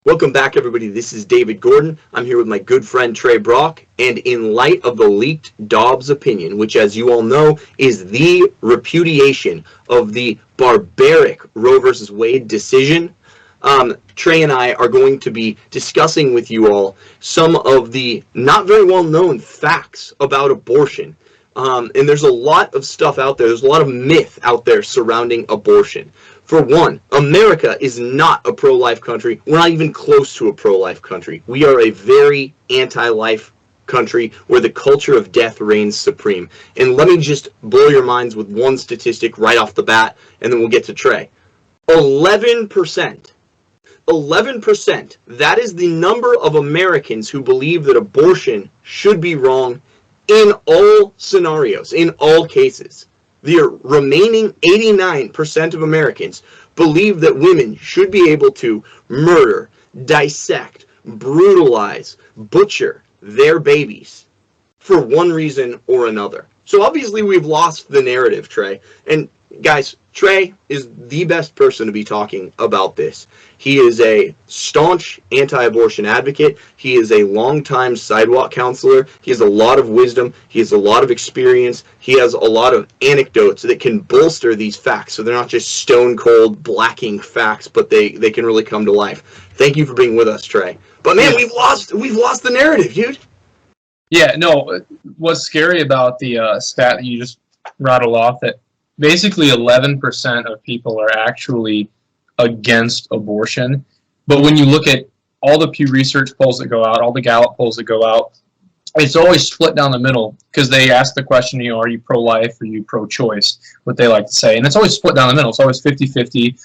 Welcome back, everybody. This is David Gordon. I'm here with my good friend Trey Brock, and in light of the leaked Dobbs opinion, which, as you all know, is the repudiation of the barbaric Roe versus Wade decision, Trey and I are going to be discussing with you all some of the not very well known facts about abortion. And there's a lot of stuff out there. There's a lot of myth out there surrounding abortion. For one, America is not a pro-life country. We're not even close to a pro-life country. We are a very anti-life country where the culture of death reigns supreme. And let me just blow your minds with one statistic right off the bat, and then we'll get to Trey. 11%. 11%. That is the number of Americans who believe that abortion should be wrong in all scenarios, in all cases. The remaining 89% of Americans believe that women should be able to murder, dissect, brutalize, butcher their babies for one reason or another. So obviously we've lost the narrative, Trey. And guys, Trey is the best person to be talking about this. He is a staunch anti-abortion advocate. He is a longtime Sidewalk counselor. He has a lot of wisdom. He has a lot of experience. He has a lot of anecdotes that can bolster these facts, so they're not just stone cold blacking facts, but they can really come to life. Thank you for being with us, Trey. But man, we've lost the narrative, dude. Yeah, no. What's scary about the stat that you just rattled off, that basically 11% of people are actually against abortion. But when you look at all the Pew Research polls that go out, all the Gallup polls that go out, it's always split down the middle, because they ask the question, are you pro-life or are you pro-choice, what they like to say. And it's always split down the middle. It's always 50-50.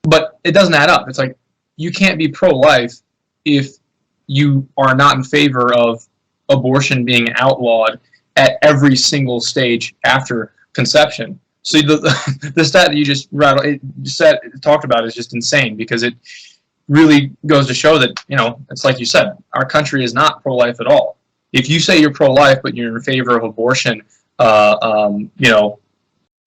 But it doesn't add up. It's like, you can't be pro-life if you are not in favor of abortion being outlawed at every single stage after conception. So the stat that you just talked about is just insane, because it really goes to show that, it's like you said, our country is not pro-life at all. If you say you're pro-life but you're in favor of abortion,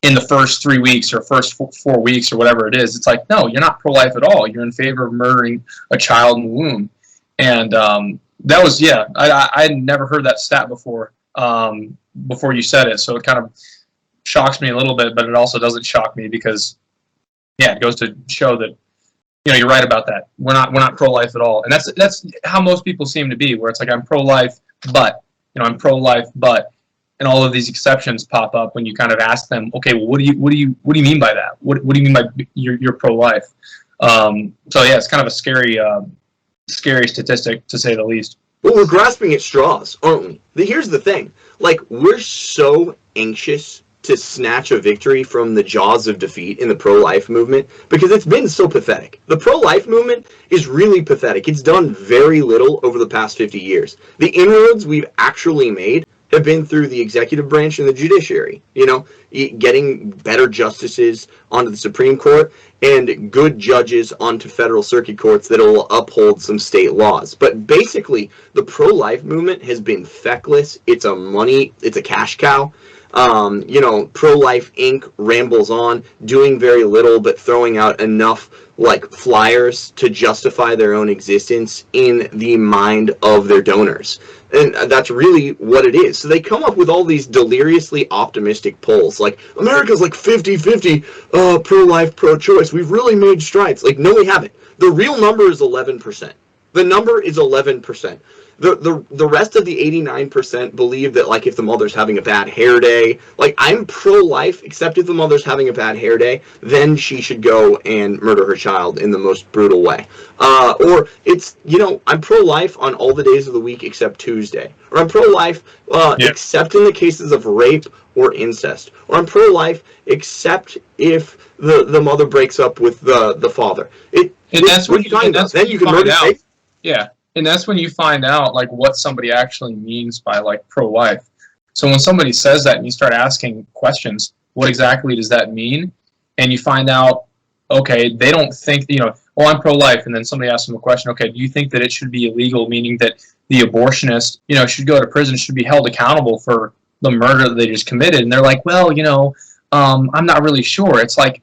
in the first 3 weeks or first 4 weeks or whatever it is, it's like, no, you're not pro-life at all. You're in favor of murdering a child in the womb. And that was, I had never heard that stat before you said it, so it kind of shocks me a little bit, but it also doesn't shock me, because it goes to show that you're right about that. We're not pro-life at all, and that's how most people seem to be, where it's like, I'm pro-life, but I'm pro-life, but, and all of these exceptions pop up when you kind of ask them, okay, well, what do you mean by that? What do you mean by you're pro-life? So yeah, it's kind of a scary statistic, to say the least. Well, we're grasping at straws, aren't we? Here's the thing. Like, we're so anxious to snatch a victory from the jaws of defeat in the pro-life movement, because it's been so pathetic. The pro-life movement is really pathetic. It's done very little over the past 50 years. The inroads we've actually made have been through the executive branch and the judiciary, getting better justices onto the Supreme Court and good judges onto federal circuit courts that will uphold some state laws. But basically, the pro-life movement has been feckless. It's a cash cow. Pro-Life Inc. rambles on, doing very little, but throwing out enough flyers to justify their own existence in the mind of their donors. And that's really what it is. So they come up with all these deliriously optimistic polls, like, America's 50-50 pro-life, pro-choice. We've really made strides. No, we haven't. The real number is 11%. The number is 11%. The rest of the 89% believe that, if the mother's having a bad hair day, I'm pro-life, except if the mother's having a bad hair day, then she should go and murder her child in the most brutal way. Or it's, I'm pro-life on all the days of the week except Tuesday. Or I'm pro-life except in the cases of rape or incest. Or I'm pro-life except if the mother breaks up with the father. That's what you're talking about. Then you can murder. Yeah. And that's when you find out what somebody actually means by pro-life. So when somebody says that and you start asking questions, what exactly does that mean? And you find out okay, they don't think, well, I'm pro-life, and then somebody asks them a question, okay, do you think that it should be illegal, meaning that the abortionist, should go to prison, should be held accountable for the murder that they just committed? And they're like, well, I'm not really sure. It's like,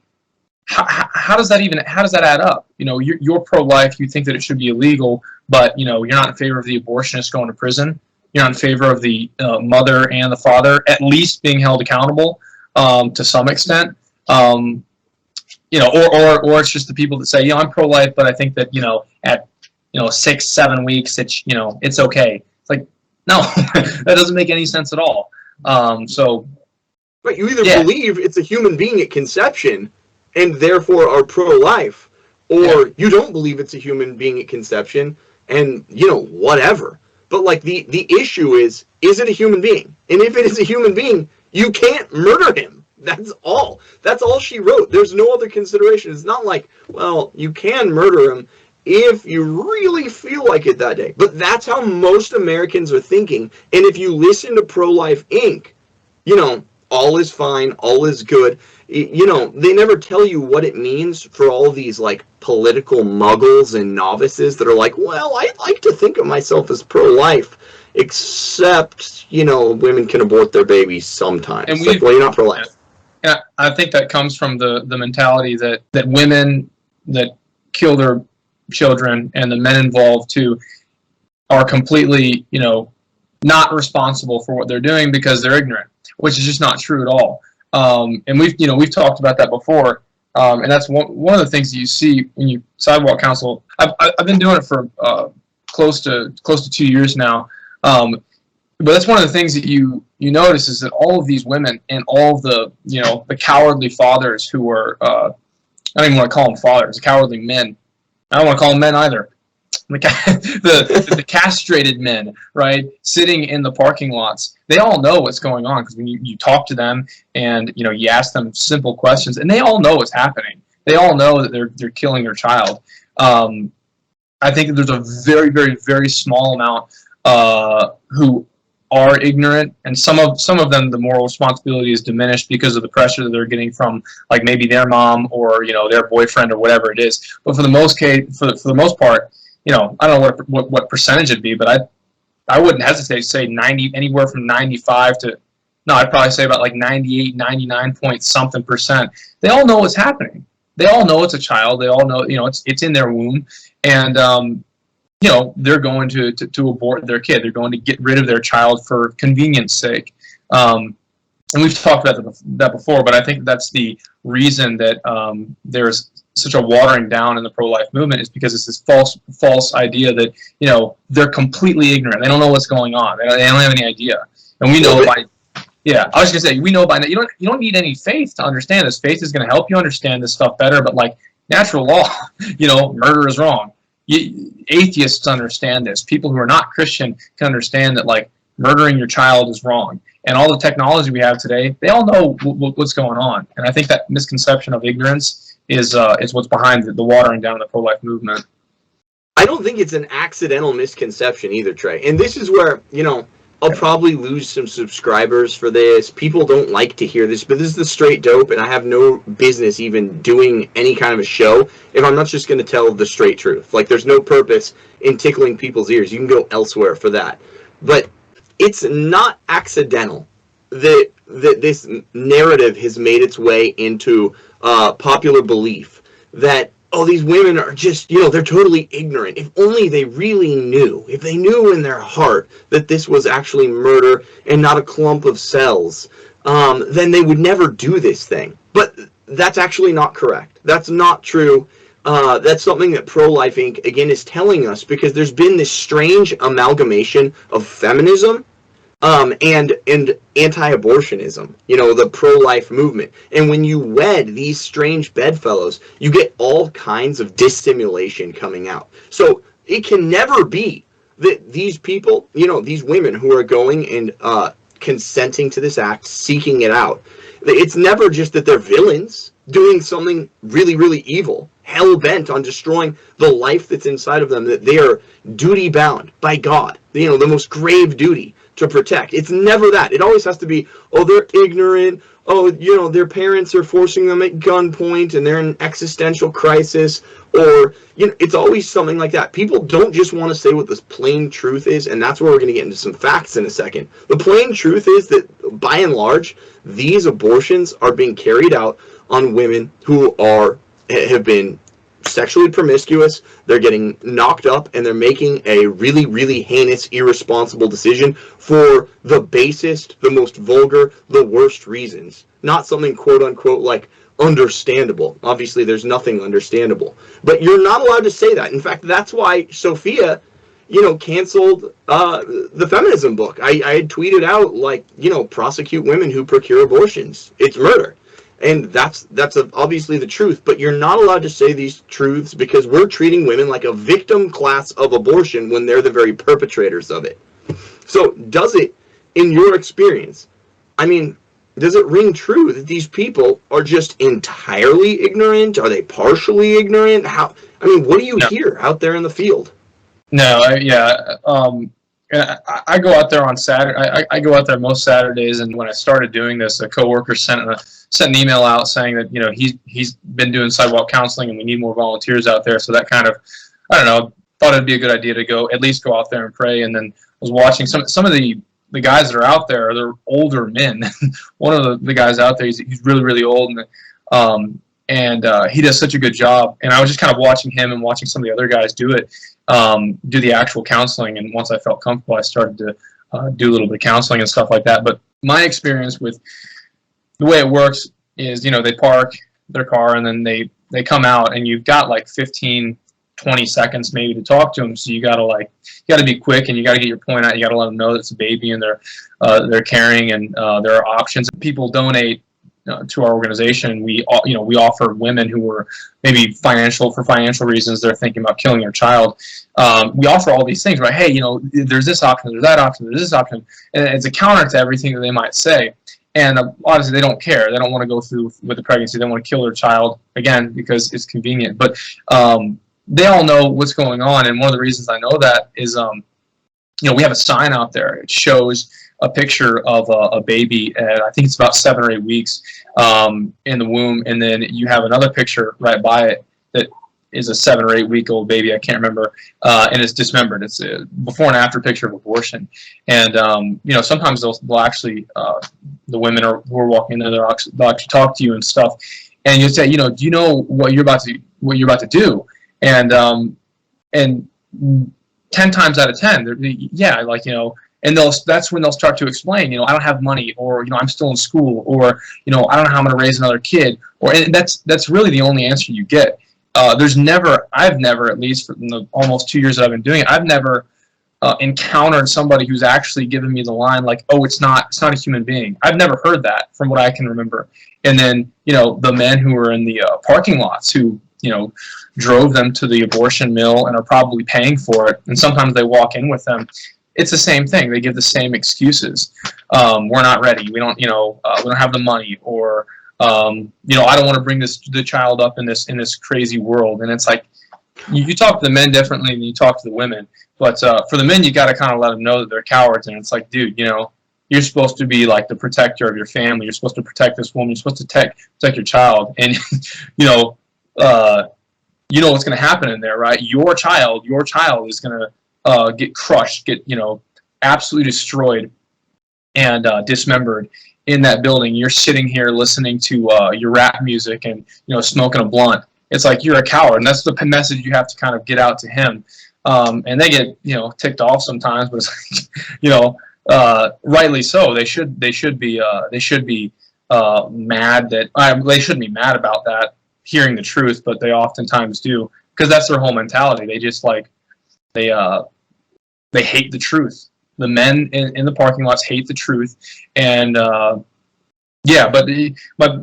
how does that add up? You're pro-life, you think that it should be illegal, but you're not in favor of the abortionist going to prison. You're not in favor of the mother and the father at least being held accountable to some extent. Or it's just the people that say, I'm pro-life, but I think that at 6-7 weeks it's okay. It's like, no, that doesn't make any sense at all. But you either believe it's a human being at conception and therefore are pro-life, or you don't believe it's a human being at conception and, whatever. But, like, the issue is it a human being? And if it is a human being, you can't murder him. That's all. That's all she wrote. There's no other consideration. It's not like, well, you can murder him if you really feel like it that day. But that's how most Americans are thinking. And if you listen to Pro-Life Inc., all is fine, all is good. They never tell you what it means for all these, like, political muggles and novices that are like, well, I like to think of myself as pro-life, except, women can abort their babies sometimes. And like, well, you're not pro-life. Yeah, I think that comes from the mentality that women that kill their children and the men involved too are completely, not responsible for what they're doing because they're ignorant, which is just not true at all. And we've talked about that before, and that's one of the things that you see when you Sidewalk Counsel. I've been doing it for close to 2 years now, but that's one of the things that you notice is that all of these women and all of the the cowardly fathers who are I don't even want to call them fathers, the cowardly men. I don't want to call them men either. The castrated men, right, sitting in the parking lots, they all know what's going on because when you talk to them and you ask them simple questions, and they all know what's happening. They all know that they're killing their child. I think that there's a very, very, very small amount who are ignorant, and some of them the moral responsibility is diminished because of the pressure that they're getting from, like, maybe their mom or their boyfriend or whatever it is. But for the most part, I don't know what percentage it'd be, but I wouldn't hesitate to say 90, anywhere from 95 to, no, I'd probably say about like 98, 99 point something percent. They all know what's happening. They all know it's a child. They all know, it's in their womb, and they're going to abort their kid. They're going to get rid of their child for convenience sake. And we've talked about that before, but I think that's the reason that there's such a watering down in the pro-life movement, is because it's this false idea that they're completely ignorant. They don't know what's going on. They don't have any idea. And we know I was gonna say, we know by now you don't need any faith to understand this. Faith is going to help you understand this stuff better. But like natural law, murder is wrong. Atheists understand this. People who are not Christian can understand that, like, murdering your child is wrong. And all the technology we have today, they all know what's going on. And I think that misconception of ignorance is what's behind the watering down of the pro-life movement. I don't think it's an accidental misconception either, Trey. And this is where, I'll probably lose some subscribers for this. People don't like to hear this, but this is the straight dope, and I have no business even doing any kind of a show if I'm not just going to tell the straight truth. Like, there's no purpose in tickling people's ears. You can go elsewhere for that. But it's not accidental that this narrative has made its way into popular belief that, oh, these women are just, they're totally ignorant. If only they really knew. If they knew in their heart that this was actually murder and not a clump of cells, then they would never do this thing. But that's actually not correct. That's not true. That's something that Pro-Life Inc., again, is telling us, because there's been this strange amalgamation of feminism and anti-abortionism, the pro-life movement. And when you wed these strange bedfellows, you get all kinds of dissimulation coming out. So it can never be that these people, these women who are going and consenting to this act, seeking it out, it's never just that they're villains doing something really, really evil, hell-bent on destroying the life that's inside of them, that they are duty-bound by God, the most grave duty, to protect. It's never that. It always has to be, oh, they're ignorant. Oh, their parents are forcing them at gunpoint and they're in existential crisis. Or, it's always something like that. People don't just want to say what the plain truth is, and that's where we're going to get into some facts in a second. The plain truth is that, by and large, these abortions are being carried out on women who have been sexually promiscuous, they're getting knocked up, and they're making a really, really heinous, irresponsible decision for the basest, the most vulgar, the worst reasons. Not something, quote-unquote, like, understandable. Obviously, there's nothing understandable. But you're not allowed to say that. In fact, that's why Sophia, canceled the feminism book. I had tweeted out, like, prosecute women who procure abortions. It's murder. And that's obviously the truth, but you're not allowed to say these truths because we're treating women like a victim class of abortion when they're the very perpetrators of it. So does it, in your experience, does it ring true that these people are just entirely ignorant? Are they partially ignorant? What do you hear out there in the field? No, I go out there on Saturday. I go out there most Saturdays, and when I started doing this, a coworker sent an email out saying that he's been doing sidewalk counseling, and we need more volunteers out there. So that kind of, I don't know, thought it'd be a good idea to at least go out there and pray. And then I was watching some of the guys that are out there. They're older men. One of the guys out there, he's really, really old, and he does such a good job. And I was just kind of watching him and watching some of the other guys do it. Do the actual counseling, and once I felt comfortable, I started to do a little bit of counseling and stuff like that. But my experience with the way it works is, they park their car and then they come out, and you've got like 15, 20 seconds maybe to talk to them. So you gotta be quick, and you gotta get your point out. You gotta let them know that it's a baby and they're carrying, and there are options. People donate to our organization. We offer women who are maybe for financial reasons, they're thinking about killing their child. We offer all these things, right? Hey, there's this option, there's that option, there's this option, and it's a counter to everything that they might say. And obviously, they don't care. They don't want to go through with the pregnancy. They want to kill their child again because it's convenient. But they all know what's going on, and one of the reasons I know that is, we have a sign out there. It shows a picture of a baby at, I think it's about 7 or 8 weeks in the womb, and then you have another picture right by it that is a 7 or 8 week old baby. I can't remember, and it's dismembered. It's a before and after picture of abortion. And sometimes they'll actually the women who are walking in there, they'll actually talk to you and stuff, and you say, do you know what you're about to do? And 10 times out of 10, and that's when they'll start to explain, I don't have money, or, I'm still in school, or, I don't know how I'm going to raise another kid, and that's really the only answer you get. I've never, at least for the almost 2 years that I've been doing it, I've never encountered somebody who's actually given me the line like, oh, it's not a human being. I've never heard that from what I can remember. And then, the men who were in the parking lots who, drove them to the abortion mill and are probably paying for it, and sometimes they walk in with them. It's the same thing. They give the same excuses. We're not ready. We don't have the money, or I don't want to bring the child up in this crazy world. And it's like, you talk to the men differently than you talk to the women. But for the men, you got to kind of let them know that they're cowards. And it's like, dude, you're supposed to be like the protector of your family. You're supposed to protect this woman. You're supposed to protect your child. And what's going to happen in there, right? Your child is going to get crushed, get absolutely destroyed and dismembered in that building. You're sitting here listening to your rap music and smoking a blunt. It's like you're a coward, and that's the message you have to kind of get out to him. And they get ticked off sometimes, but it's like, rightly so. They should be mad that they shouldn't be mad about that, hearing the truth, but they oftentimes do, because that's their whole mentality. They just they hate the truth. The men in the parking lots hate the truth, and but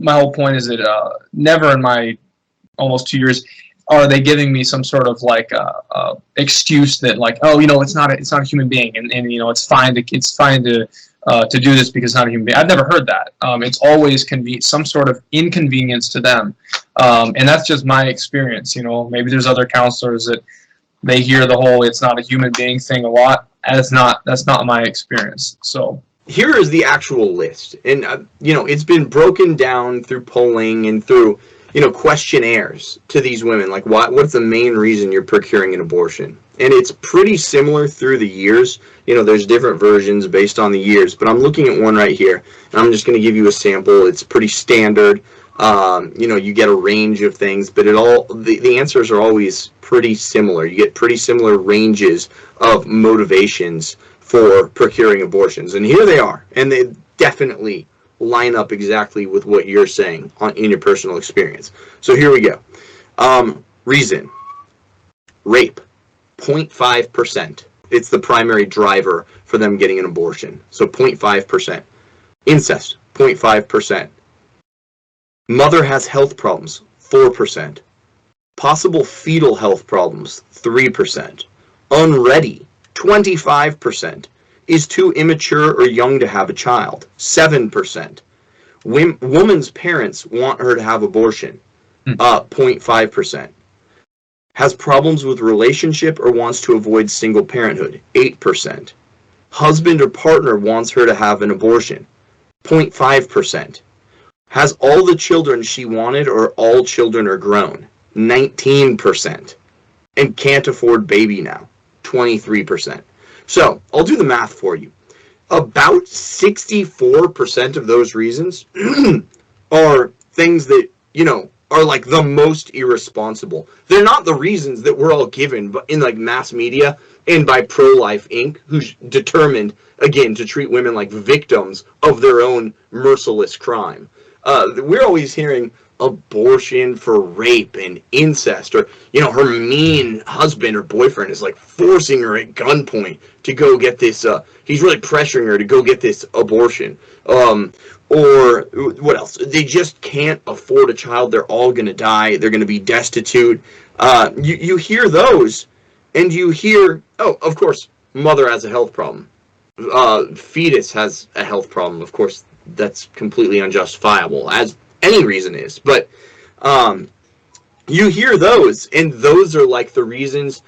my whole point is that never in my almost 2 years are they giving me some sort of excuse that it's not a human being, and it's fine to do this because it's not a human being. I've never heard that. It's always some sort of inconvenience to them, and that's just my experience. Maybe there's other counselors that they hear the whole "it's not a human being" thing a lot. that's not my experience. So here is the actual list, and it's been broken down through polling and through questionnaires to these women, like what's the main reason you're procuring an abortion. And it's pretty similar through the years. There's different versions based on the years, but I'm looking at one right here, and I'm just going to give you a sample. It's pretty standard. You get a range of things, but the answers are always pretty similar. You get pretty similar ranges of motivations for procuring abortions, and here they are, and they definitely line up exactly with what you're saying in your personal experience. So here we go. Reason: rape, 0.5%. It's the primary driver for them getting an abortion. So 0.5%. Incest, 0.5%. Mother has health problems, 4%. Possible fetal health problems, 3%. Unready, 25%. Is too immature or young to have a child, 7%. Woman's parents want her to have abortion, 0.5%. Has problems with relationship or wants to avoid single parenthood, 8%. Husband or partner wants her to have an abortion, 0.5%. Has all the children she wanted or all children are grown, 19%. And can't afford baby now, 23%. So, I'll do the math for you. About 64% of those reasons are things that, are like the most irresponsible. They're not the reasons that we're all given but in like mass media and by Pro-Life Inc., who's determined, again, to treat women like victims of their own merciless crime. We're always hearing abortion for rape and incest, or her mean husband or boyfriend is like forcing her at gunpoint to go get this, he's really pressuring her to go get this abortion, or what else, they just can't afford a child, they're all gonna die, they're gonna be destitute. You hear those, and you hear, oh, of course, mother has a health problem, fetus has a health problem. Of course, that's completely unjustifiable, as any reason is, but you hear those, and those are like the reasons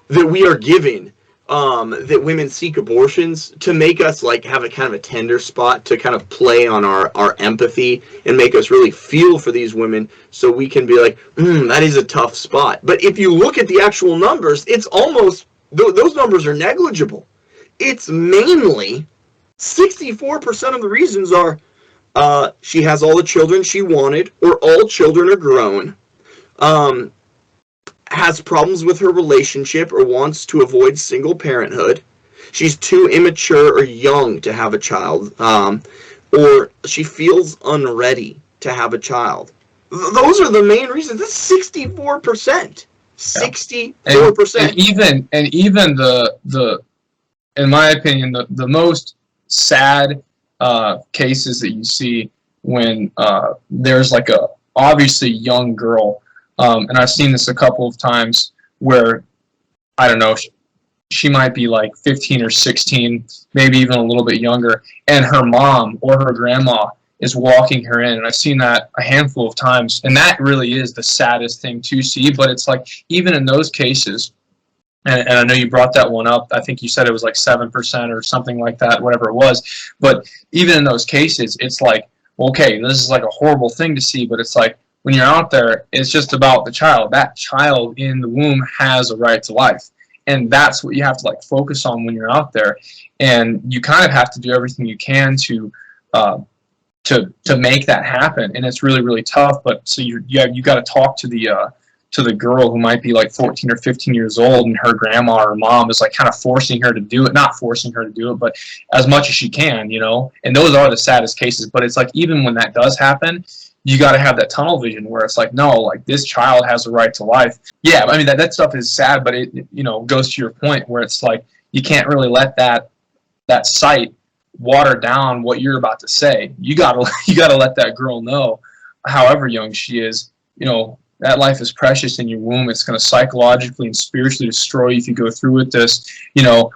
that we are given, that women seek abortions, to make us like have a kind of a tender spot, to kind of play on our empathy and make us really feel for these women, so we can be like, that is a tough spot. But if you look at the actual numbers, it's almost, those numbers are negligible. It's mainly 64% of the reasons are she has all the children she wanted, or all children are grown, has problems with her relationship or wants to avoid single parenthood, she's too immature or young to have a child, or she feels unready to have a child. Those are the main reasons. That's 64%. 64%. And even the in my opinion, the most sad cases that you see when there's like a obviously young girl, and I've seen this a couple of times where, I don't know, she might be like 15 or 16, maybe even a little bit younger, and her mom or her grandma is walking her in, and I've seen that a handful of times, and that really is the saddest thing to see. But it's like, even in those cases, and I know you brought that one up, I think you said it was like 7% or something like that, whatever it was, but even in those cases, it's like, okay, this is like a horrible thing to see, but it's like, when you're out there, it's just about the child. That child in the womb has a right to life, and that's what you have to like focus on when you're out there, and you kind of have to do everything you can to make that happen, and it's really, really tough. But so you got to talk to the girl who might be like 14 or 15 years old, and her grandma or mom is like kind of forcing her to do it, not forcing her to do it, but as much as she can, and those are the saddest cases. But it's like, even when that does happen, you got to have that tunnel vision where it's like, no, like, this child has a right to life. Yeah, I mean, that stuff is sad, but it goes to your point where it's like, you can't really let that sight water down what you're about to say. You gotta let that girl know, however young she is, that life is precious in your womb. It's going to psychologically and spiritually destroy you if you go through with this.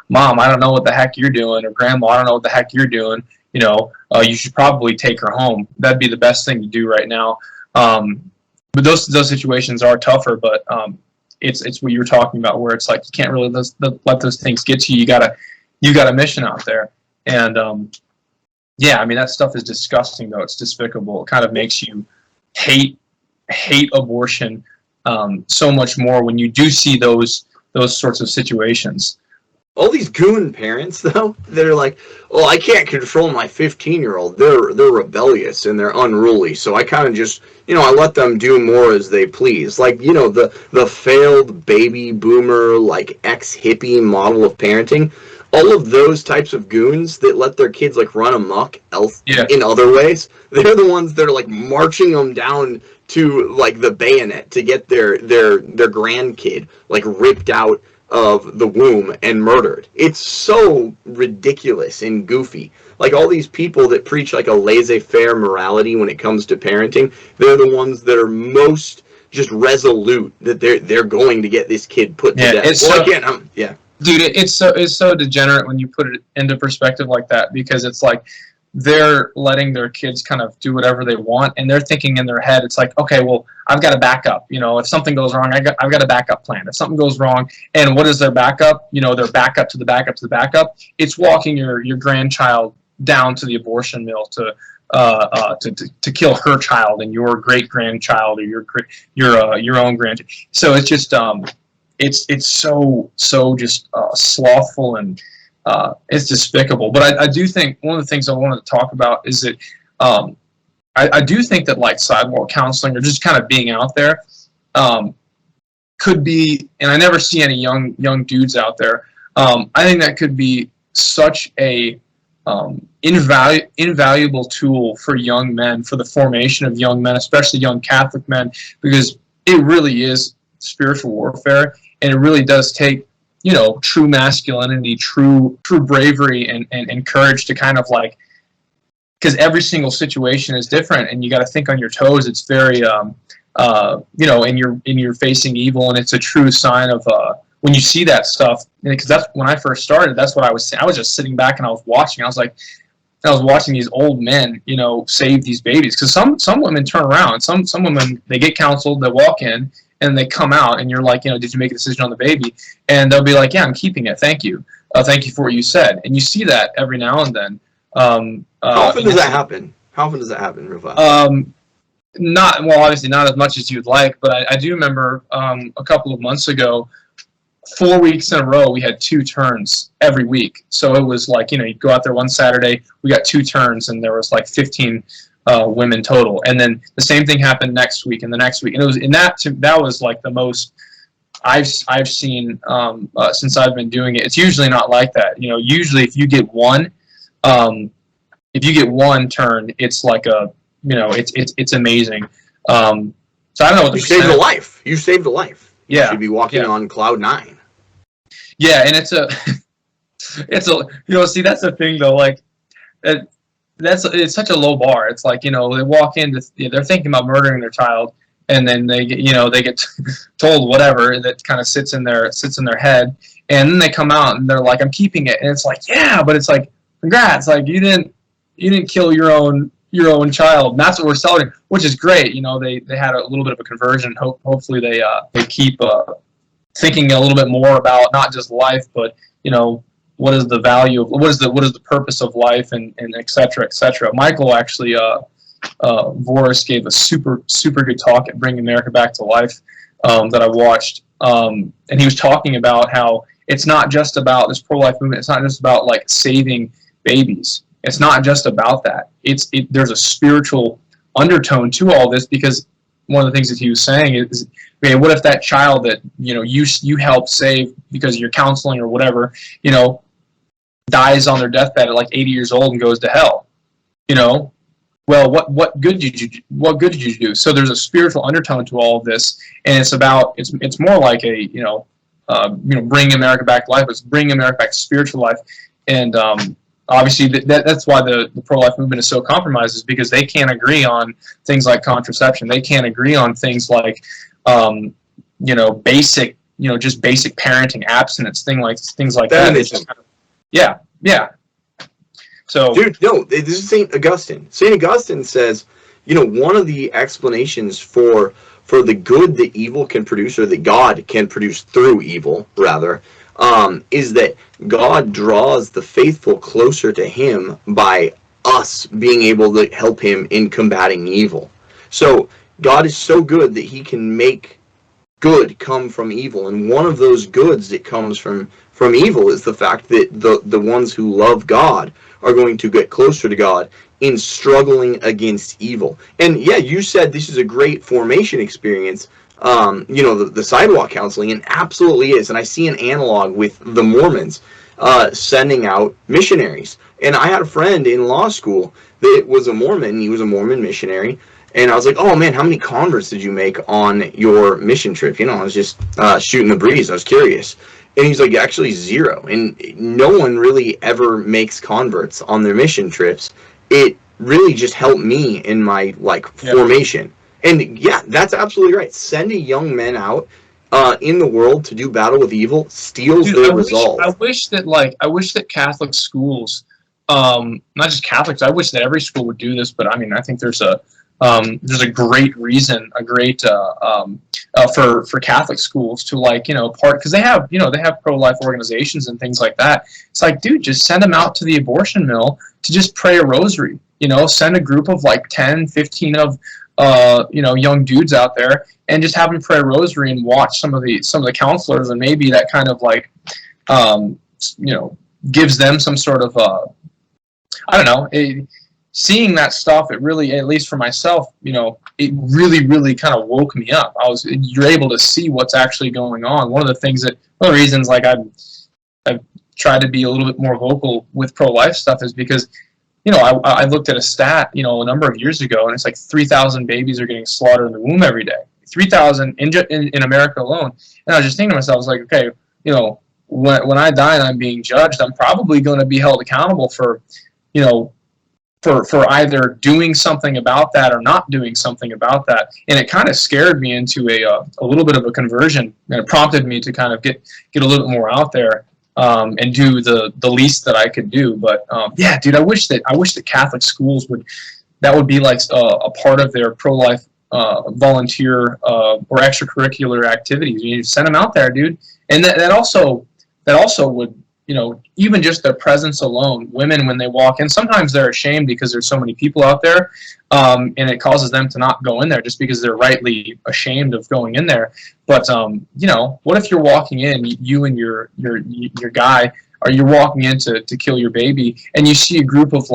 Mom, I don't know what the heck you're doing, or Grandma, I don't know what the heck you're doing. You should probably take her home. That'd be the best thing to do right now. But those situations are tougher, but it's what you were talking about, where it's like, you can't really let those things get to you. You you got a mission out there. And yeah, I mean, that stuff is disgusting, though. It's despicable. It kind of makes you hate abortion so much more when you do see those sorts of situations. All these goon parents, though, they're like, "Oh, I can't control my 15-year-old. They're rebellious and they're unruly. So I kind of just, I let them do more as they please." Like, the failed baby boomer, like ex-hippie model of parenting. All of those types of goons that let their kids like run amok in other ways, they're the ones that are like marching them down to like the bayonet to get their grandkid like ripped out of the womb and murdered. It's so ridiculous and goofy. Like all these people that preach like a laissez-faire morality when it comes to parenting, they're the ones that are most just resolute that they're going to get this kid put to death. Yeah. Dude, it's so degenerate when you put it into perspective like that, because it's like they're letting their kids kind of do whatever they want, and they're thinking in their head, it's like, okay, well, I've got a backup. If something goes wrong, I've got a backup plan. If something goes wrong, and what is their backup? Their backup to the backup to the backup. It's walking your grandchild down to the abortion mill to kill her child and your great grandchild or your own grandchild. So it's just it's so just slothful, and it's despicable. But I do think one of the things I wanted to talk about is that I do think that like sidewalk counseling or just kind of being out there could be, and I never see any young dudes out there. I think that could be such a invaluable tool for young men, for the formation of young men, especially young Catholic men, because it really is spiritual warfare, and it really does take true masculinity, true bravery, and courage to kind of like, because every single situation is different, and you got to think on your toes. It's very and you're facing evil, and it's a true sign of when you see that stuff. Because that's when I first started. That's what I was saying. I was just sitting back and I was watching. I was watching these old men, save these babies. Because some women turn around. Some women, they get counseled, they walk in, and they come out, and you're like, did you make a decision on the baby? And they'll be like, yeah, I'm keeping it. Thank you. Thank you for what you said. And you see that every now and then. How often does that happen? How often does that happen, real fast? Obviously not as much as you'd like, but I do remember a couple of months ago, 4 weeks in a row, we had 2 turns every week. So it was like, you'd go out there one Saturday, we got 2 turns, and there was like 15 women total. And then the same thing happened next week and the next week. And that was like the most I've seen since I've been doing it. It's usually not like that. Usually if you get one turn, it's like it's amazing. So I don't know what you saved a life. You saved a life. Yeah. You should be walking on cloud 9. Yeah, and it's see, that's the thing though, like it's such a low bar. It's like, they walk in, they're thinking about murdering their child, and then they get told whatever that kind of sits in their head, and then they come out and they're like, I'm keeping it, and it's like, yeah, but it's like, congrats, like you didn't kill your own child. And that's what we're celebrating, which is great. They had a little bit of a conversion. Hopefully they keep thinking a little bit more about not just life, but what is the value of, what is the purpose of life, and et cetera, et cetera. Michael actually Voris gave a super good talk at Bring America Back to Life that I watched, and he was talking about how it's not just about this pro-life movement. It's not just about like saving babies. It's not just about that. There's a spiritual undertone to all this, because one of the things that he was saying is, okay, what if that child that you helped save because of your counseling or whatever, dies on their deathbed at like 80 years old and goes to hell? Well, what good did you do? So there's a spiritual undertone to all of this, and it's more like a bring America back to life. It's bring America back to spiritual life, and obviously that's why the pro-life movement is so compromised, is because they can't agree on things like contraception. They can't agree on things like basic parenting, abstinence, things like that. Yeah. So, dude, no, this is St. Augustine. St. Augustine says, one of the explanations for the good that evil can produce, or that God can produce through evil, rather, is that God draws the faithful closer to him by us being able to help him in combating evil. So God is so good that he can make good come from evil, and one of those goods that comes from evil is the fact that the ones who love God are going to get closer to God in struggling against evil. And yeah, you said this is a great formation experience, the sidewalk counseling, and absolutely is. And I see an analog with the Mormons sending out missionaries. And I had a friend in law school that was a Mormon. He was a Mormon missionary. And I was like, oh, man, how many converts did you make on your mission trip? I was just shooting the breeze. I was curious. And he's like, actually, 0. And no one really ever makes converts on their mission trips. It really just helped me in my, formation. And, yeah, that's absolutely right. Sending young men out in the world to do battle with evil steals their resolve. I wish that Catholic schools, not just Catholics, I wish that every school would do this, but, I think there's a great reason, for Catholic schools to because they have pro-life organizations and things like that. It's like, dude, just send them out to the abortion mill to just pray a rosary. Send a group of 10, 15 of young dudes out there and just have them pray a rosary and watch some of the counselors, and maybe that kind of gives them some sort of I don't know. Seeing that stuff, it really, at least for myself, it really, really kind of woke me up. You're able to see what's actually going on. One of the reasons I've tried to be a little bit more vocal with pro-life stuff is because, I looked at a stat, a number of years ago, and it's 3,000 babies are getting slaughtered in the womb every day. 3,000 in America alone. And I was just thinking to myself, I was like, okay, when I die and I'm being judged, I'm probably going to be held accountable for either doing something about that or not doing something about that. And it kind of scared me into a little bit of a conversion, and it prompted me to kind of get a little bit more out there and do the least that I could do. But yeah, dude, I wish that Catholic schools that would be a part of their pro-life volunteer or extracurricular activities. You send them out there, dude. And that also would, even just their presence alone, women, when they walk in, sometimes they're ashamed because there's so many people out there, and it causes them to not go in there just because they're rightly ashamed of going in there. But, what if you're walking in, you and your guy, or you're walking in to kill your baby, and you see a group of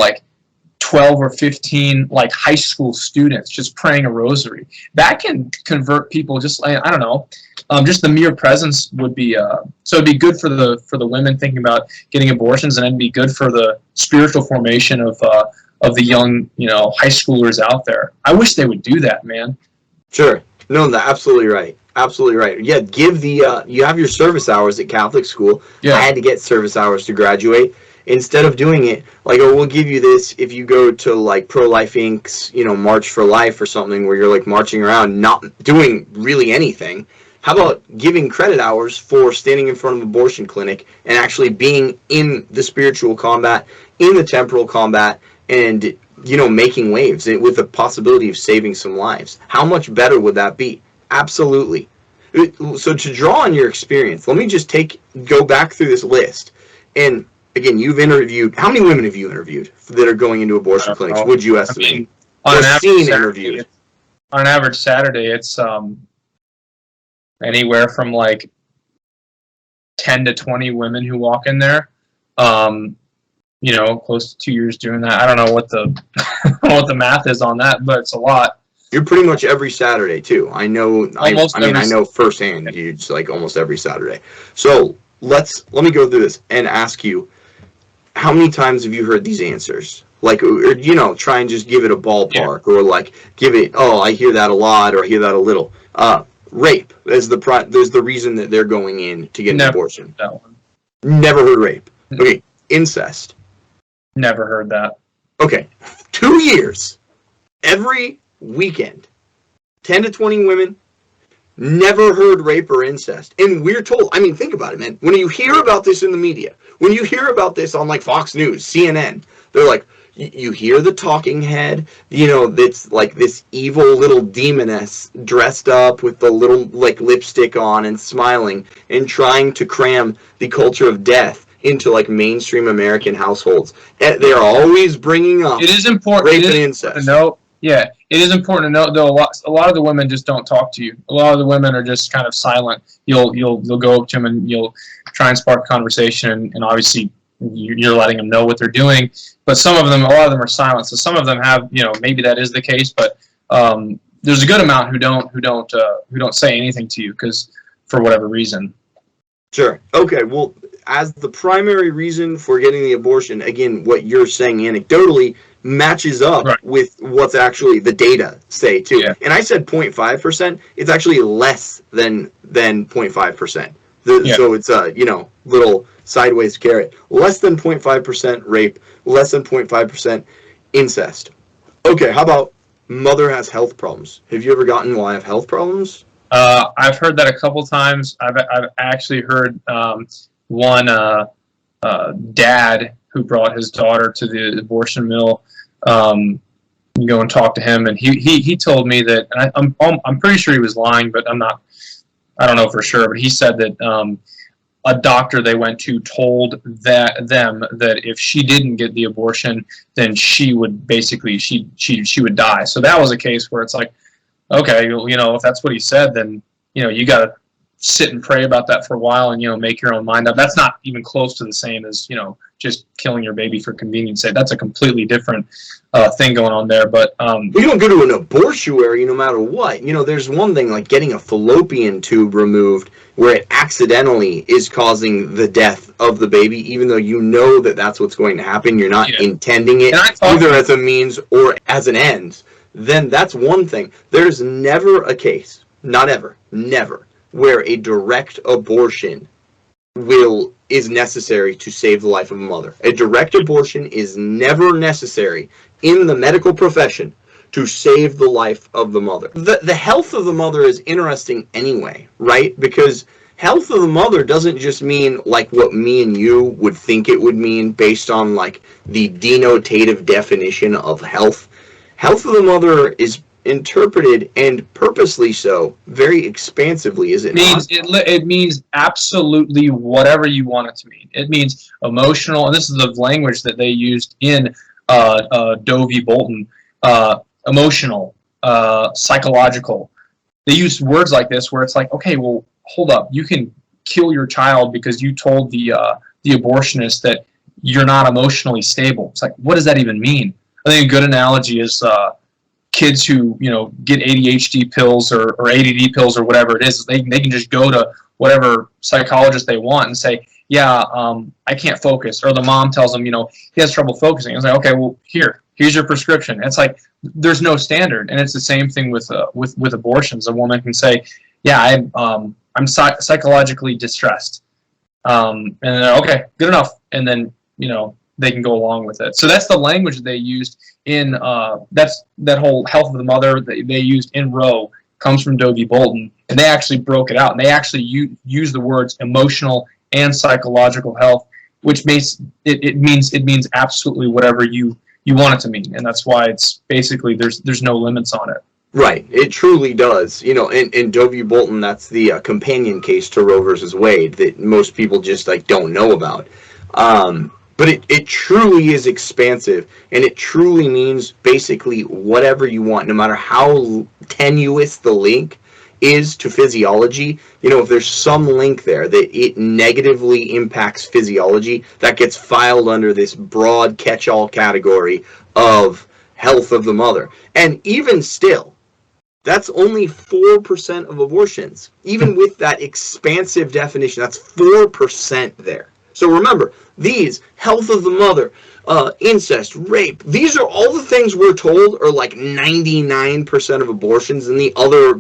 12 or 15 high school students just praying a rosary? That can convert people. Just, I don't know, just the mere presence would be so it'd be good for the women thinking about getting abortions, and it'd be good for the spiritual formation of the young high schoolers out there. I wish they would do that, man. Sure. No, that's absolutely right. Absolutely right. Yeah, give the you have your service hours at Catholic school. Yeah. I had to get service hours to graduate. Instead of doing it we'll give you this if you go to Pro-Life Inc.'s March for Life or something, where you're marching around not doing really anything. How about giving credit hours for standing in front of an abortion clinic and actually being in the spiritual combat, in the temporal combat, and making waves with the possibility of saving some lives? How much better would that be? Absolutely. So to draw on your experience, let me just go back through this list. And again, you've interviewed, how many women have you interviewed that are going into abortion clinics, would you estimate? On an average Saturday, it's anywhere from 10 to 20 women who walk in there. Close to 2 years doing that. I don't know what the math is on that, but it's a lot. You're pretty much every Saturday too. I know. I know firsthand. It's almost every Saturday. So let me go through this and ask you, how many times have you heard these answers? Try and just give it a ballpark, or give it. Oh, I hear that a lot, or I hear that a little. Rape is there's the reason that they're going in to get an abortion. That one. Never heard rape. Okay, incest. Never heard that. Okay, 2 years, every weekend, 10 to 20 women, never heard rape or incest. And we're told, think about it, man. When you hear about this in the media, when you hear about this on Fox News, CNN, they're like, you hear the talking head, that's like this evil little demoness dressed up with the little like lipstick on and smiling and trying to cram the culture of death into like mainstream American households. They're always bringing up It is important. rape and incest. No, yeah, it is important to note though. A lot of the women just don't talk to you. A lot of the women are just kind of silent. You'll go up to them and you'll try and spark conversation, and obviously you're letting them know what they're doing. But a lot of them are silent. So some of them have, maybe that is the case, but there's a good amount who don't say anything to you because for whatever reason. Sure. Okay. Well, as the primary reason for getting the abortion, again, what you're saying anecdotally matches up Right. with what's actually the data say too. Yeah. And I said 0.5%. It's actually less than 0.5%. Yeah. So it's a little sideways carrot. Less than 0.5% rape. Less than 0.5% incest. Okay. How about mother has health problems? Have you ever gotten, well, I have health problems? I've heard that a couple times. I've actually heard one dad who brought his daughter to the abortion mill. Go and talk to him, and he told me that, and I'm pretty sure he was lying, but I don't know for sure. But he said that a doctor they went to told that if she didn't get the abortion, then she would basically she would die. So that was a case where it's like, okay, if that's what he said, then you got to sit and pray about that for a while and make your own mind up. That's not even close to the same as just killing your baby for convenience sake. That's a completely different thing going on there. But you don't go to an abortuary no matter what. There's one thing like getting a fallopian tube removed where it accidentally is causing the death of the baby, even though you know that that's what's going to happen. You're not intending it either as a means or as an end. Then that's one thing. There's never a case, not ever, never, where a direct abortion is necessary to save the life of a mother. A direct abortion is never necessary in the medical profession to save the life of the mother. The health of the mother is interesting anyway, right? Because health of the mother doesn't just mean like what me and you would think it would mean based on like the denotative definition of health. Health of the mother is interpreted, and purposely so, very expansively, is it not? It means absolutely whatever you want it to mean. It means emotional, and this is the language that they used in Dovey Bolton, emotional, psychological. They used words like this where it's like, okay, well, hold up. You can kill your child because you told the abortionist that you're not emotionally stable. It's like, what does that even mean? I think a good analogy is kids who get ADHD pills or ADD pills or whatever it is. They can just go to whatever psychologist they want and say, yeah, I can't focus. Or the mom tells them, he has trouble focusing. It's like, okay, well, here's your prescription. And it's like there's no standard, and it's the same thing with abortions. A woman can say, yeah, I'm psychologically distressed, and then okay, good enough, and then they can go along with it. So that's the language they used in that whole health of the mother that they used in Roe comes from Dovey Bolton, and they actually broke it out, and they actually use the words emotional and psychological health, which makes it means absolutely whatever you want it to mean, and that's why it's basically there's no limits on it. Right, it truly does. In Dovey Bolton, that's the companion case to Roe versus Wade that most people just don't know about. But it truly is expansive, and it truly means basically whatever you want, no matter how tenuous the link is to physiology. If there's some link there that it negatively impacts physiology, that gets filed under this broad catch-all category of health of the mother. And even still, that's only 4% of abortions. Even with that expansive definition, that's 4% there. So remember, these, health of the mother, incest, rape, these are all the things we're told are like 99% of abortions, and the other,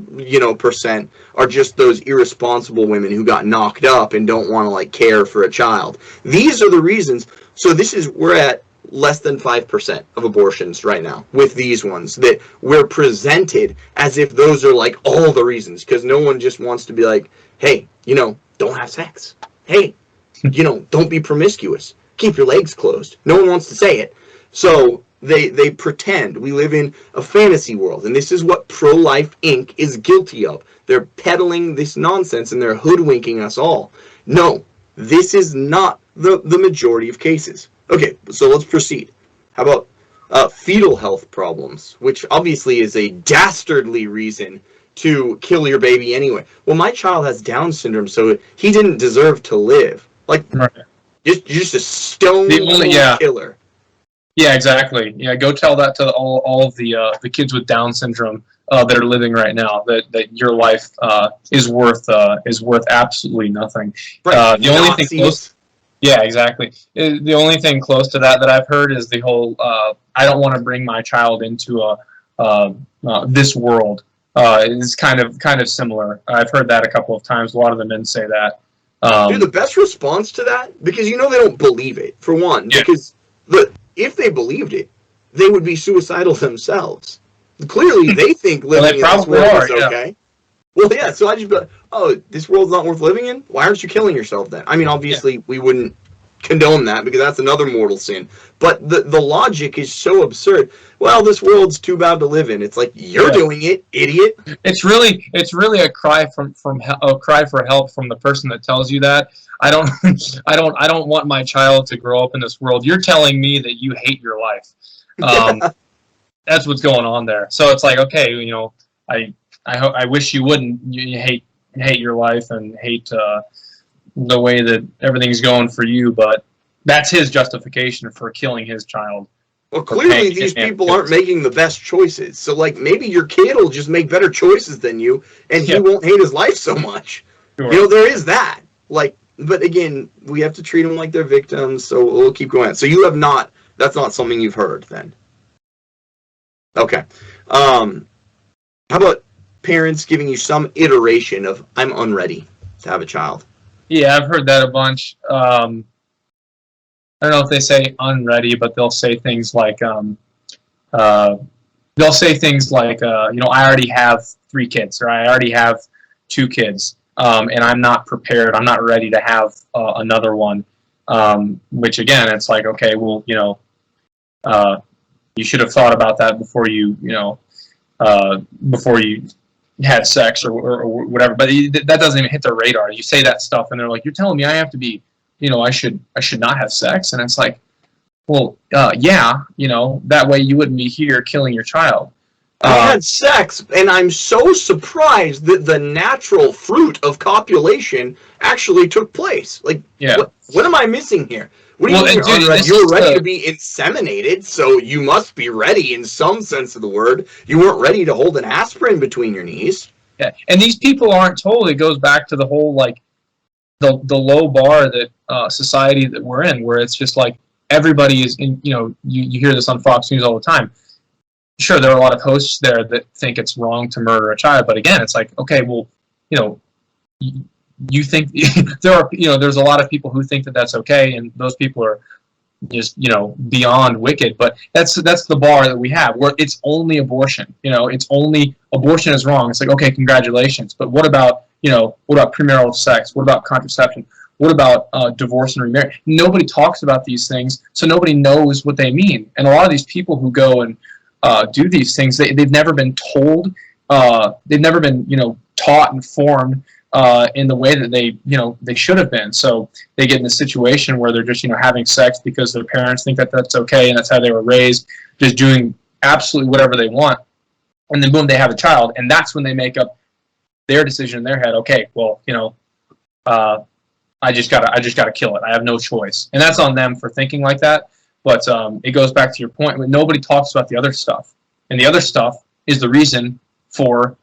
percent are just those irresponsible women who got knocked up and don't want to care for a child. These are the reasons. So we're at less than 5% of abortions right now with these ones that we're presented as if those are all the reasons, because no one just wants to be like, hey, don't have sex. Hey, don't be promiscuous. Keep your legs closed. No one wants to say it. So they pretend we live in a fantasy world, and this is what Pro-Life Inc. is guilty of. They're peddling this nonsense, and they're hoodwinking us all. No, this is not the majority of cases. Okay, so let's proceed. How about fetal health problems, which obviously is a dastardly reason to kill your baby anyway. Well, my child has Down syndrome, so he didn't deserve to live. Like, Right. you're just a stone killer. Yeah, exactly. Yeah, go tell that to all of the kids with Down syndrome that are living right now, that your life is worth absolutely nothing. Right. The only thing close, yeah, exactly. The only thing close to that I've heard is the whole I don't want to bring my child into this world. Is kind of similar. I've heard that a couple of times. A lot of the men say that. Dude, the best response to that, because they don't believe it, for one, yeah. because if they believed it, they would be suicidal themselves. Clearly, they think living in this world is okay. Yeah. Well, yeah, so I just be like, oh, this world's not worth living in? Why aren't you killing yourself then? I mean, obviously, we wouldn't condone that because that's another mortal sin. But the logic is so absurd. Well, this world's too bad to live in. It's like, you're doing it, idiot. It's really a cry a cry for help from the person that tells you that. I don't want my child to grow up in this world. You're telling me that you hate your life. That's what's going on there. So it's like, okay, I wish you wouldn't. You hate your life and hate the way that everything's going for you, but that's his justification for killing his child. Well, clearly these people aren't making the best choices. So, like, maybe your kid will just make better choices than you, and he won't hate his life so much. Sure. There is that. Like, but again, we have to treat them like they're victims, so we'll keep going. So you have not, that's not something you've heard, then? Okay. How about parents giving you some iteration of, I'm unready to have a child? Yeah, I've heard that a bunch. I don't know if they say unready, but they'll say things like, I already have 3 kids, or I already have 2 kids, and I'm not prepared. I'm not ready to have another one. Which again, it's like, okay, well, you should have thought about that before you had sex or whatever. But that doesn't even hit their radar. You say that stuff, and they're like, "You're telling me I have to be, I should not have sex?" And it's like, well, yeah, that way you wouldn't be here killing your child. I had sex, and I'm so surprised that the natural fruit of copulation actually took place. Like, what am I missing here? What do you mean, dude, you're ready to be inseminated, so you must be ready in some sense of the word. You weren't ready to hold an aspirin between your knees. Yeah, and these people aren't told. It goes back to the whole, like, the low bar that society that we're in, where it's just like everybody is in, you hear this on Fox News all the time. Sure, there are a lot of hosts there that think it's wrong to murder a child, but again, it's like, okay, well, you think there's a lot of people who think that that's okay, and those people are just beyond wicked. But that's the bar that we have, where it's only abortion. It's only abortion is wrong. It's like, okay, congratulations, but what about premarital sex? What about contraception? What about divorce and remarriage? Nobody talks about these things, so nobody knows what they mean. And a lot of these people who go and do these things, they've never been told, they've never been taught and formed in the way that they should have been. So they get in a situation where they're just having sex because their parents think that that's okay and that's how they were raised, just doing absolutely whatever they want, and then boom, they have a child, and that's when they make up their decision in their head. Okay, well, I just gotta kill it. I have no choice, and that's on them for thinking like that. But it goes back to your point. Nobody talks about the other stuff, and the other stuff is the reason for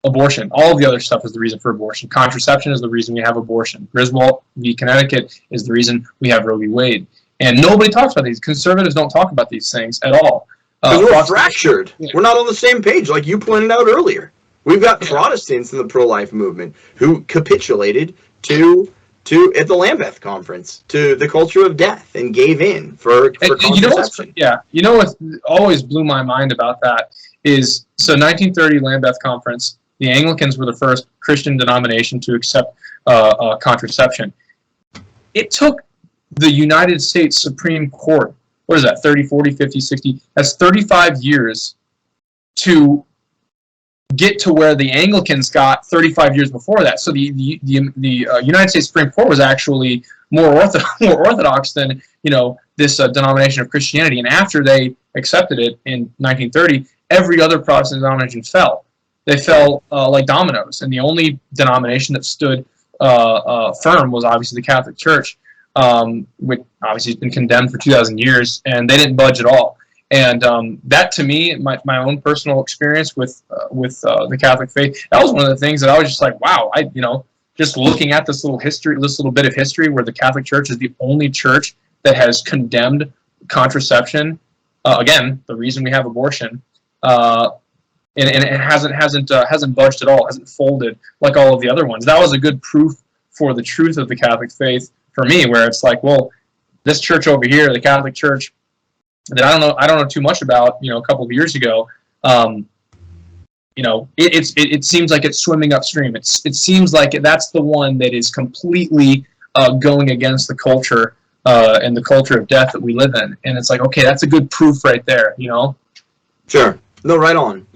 abortion. All of the other stuff is the reason for abortion. Contraception is the reason we have abortion. Griswold v. Connecticut is the reason we have Roe v. Wade. And nobody talks about these. Conservatives don't talk about these things at all. We're fractured. Yeah. We're not on the same page, like you pointed out earlier. We've got Protestants in the pro-life movement who capitulated to at the Lambeth conference to the culture of death and gave in for contraception. What always blew my mind about that is, so 1930 Lambeth conference, the Anglicans were the first Christian denomination to accept contraception. It took the United States Supreme Court what is that, 30, 40, 50, 60? That's 35 years to get to where the Anglicans got 35 years before that. So the United States Supreme Court was actually more orthodox than, you know, this denomination of Christianity. And after they accepted it in 1930, every other Protestant denomination fell. They fell like dominoes, and the only denomination that stood firm was obviously the Catholic Church, which obviously has been condemned for 2,000 years, and they didn't budge at all. And that, to me, my own personal experience with the Catholic faith, that was one of the things that I was just like, wow, just looking at this little bit of history where the Catholic Church is the only church that has condemned contraception. Again, the reason we have abortion, and it hasn't budged at all, hasn't folded like all of the other ones. That was a good proof for the truth of the Catholic faith for me, where it's like, well, this church over here, the Catholic Church, that I don't know too much about, you know, a couple of years ago, you know, it seems like it's swimming upstream. It seems like that's the one that is completely going against the culture and the culture of death that we live in. And it's like, okay, that's a good proof right there, you know? Sure. No, right on.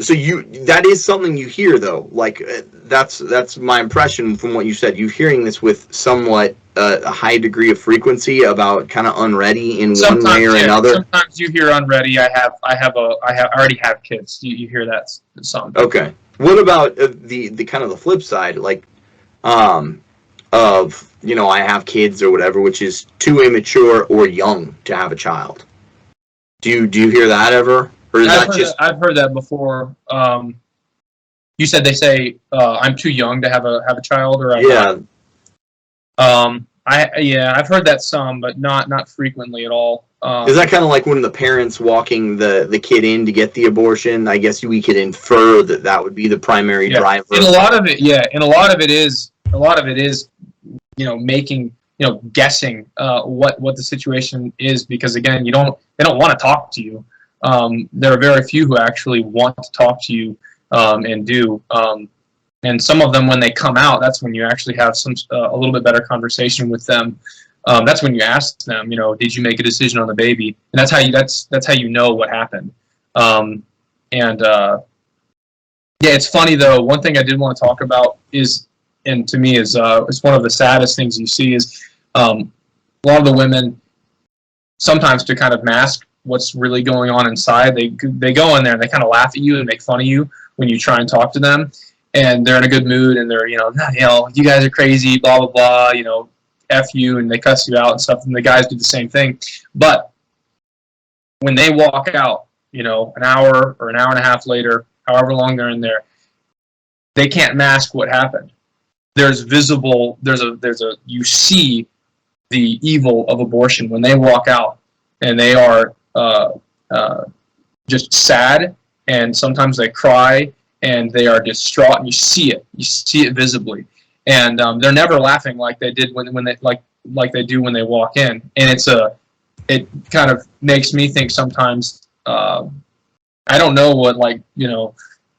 So that is something you hear, though. Like, that's my impression from what you said. You're hearing this with somewhat a high degree of frequency about kind of unready in Sometimes, one way or another. Sometimes you hear unready. I already have kids. You hear that song. Okay. What about the kind of the flip side, like, of, you know, I have kids or whatever, which is too immature or young to have a child? Do you hear that ever? Or is I've heard that before. You said they say I'm too young to have a child, or I've heard that some, but not frequently at all. Is that kind of like when the parents walking the kid in to get the abortion? I guess we could infer that would be the primary driver. And a lot of it, and a lot of it is, you know, making, you know, guessing what the situation is, because again, they don't want to talk to you. There are very few who actually want to talk to you and do. And some of them, when they come out, that's when you actually have a little bit better conversation with them. That's when you ask them, you know, did you make a decision on the baby? And that's how you know what happened. Yeah, it's funny though. One thing I did want to talk about is, and to me is one of the saddest things you see is a lot of the women, sometimes to kind of mask what's really going on inside, they go in there and they kind of laugh at you and make fun of you when you try and talk to them, and they're in a good mood and they're, you know, you guys are crazy, blah blah blah, you know, F you, and they cuss you out and stuff, and the guys do the same thing. But when they walk out, you know, an hour or an hour and a half later, however long they're in there, they can't mask what happened. You see the evil of abortion when they walk out, and they are just sad, and sometimes they cry, and they are distraught, and you see it visibly, and they're never laughing like they did when they like they do when they walk in, and it kind of makes me think sometimes, I don't know what, like, you know,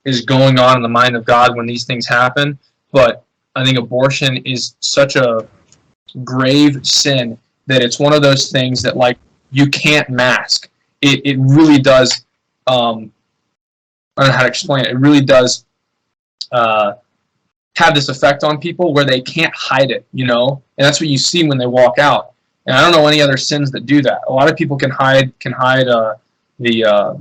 is going on in the mind of God when these things happen, but I think abortion is such a grave sin that it's one of those things that, like, you can't mask. It really does, I don't know how to explain it. It really does have this effect on people where they can't hide it, you know? And that's what you see when they walk out. And I don't know any other sins that do that. A lot of people can hide the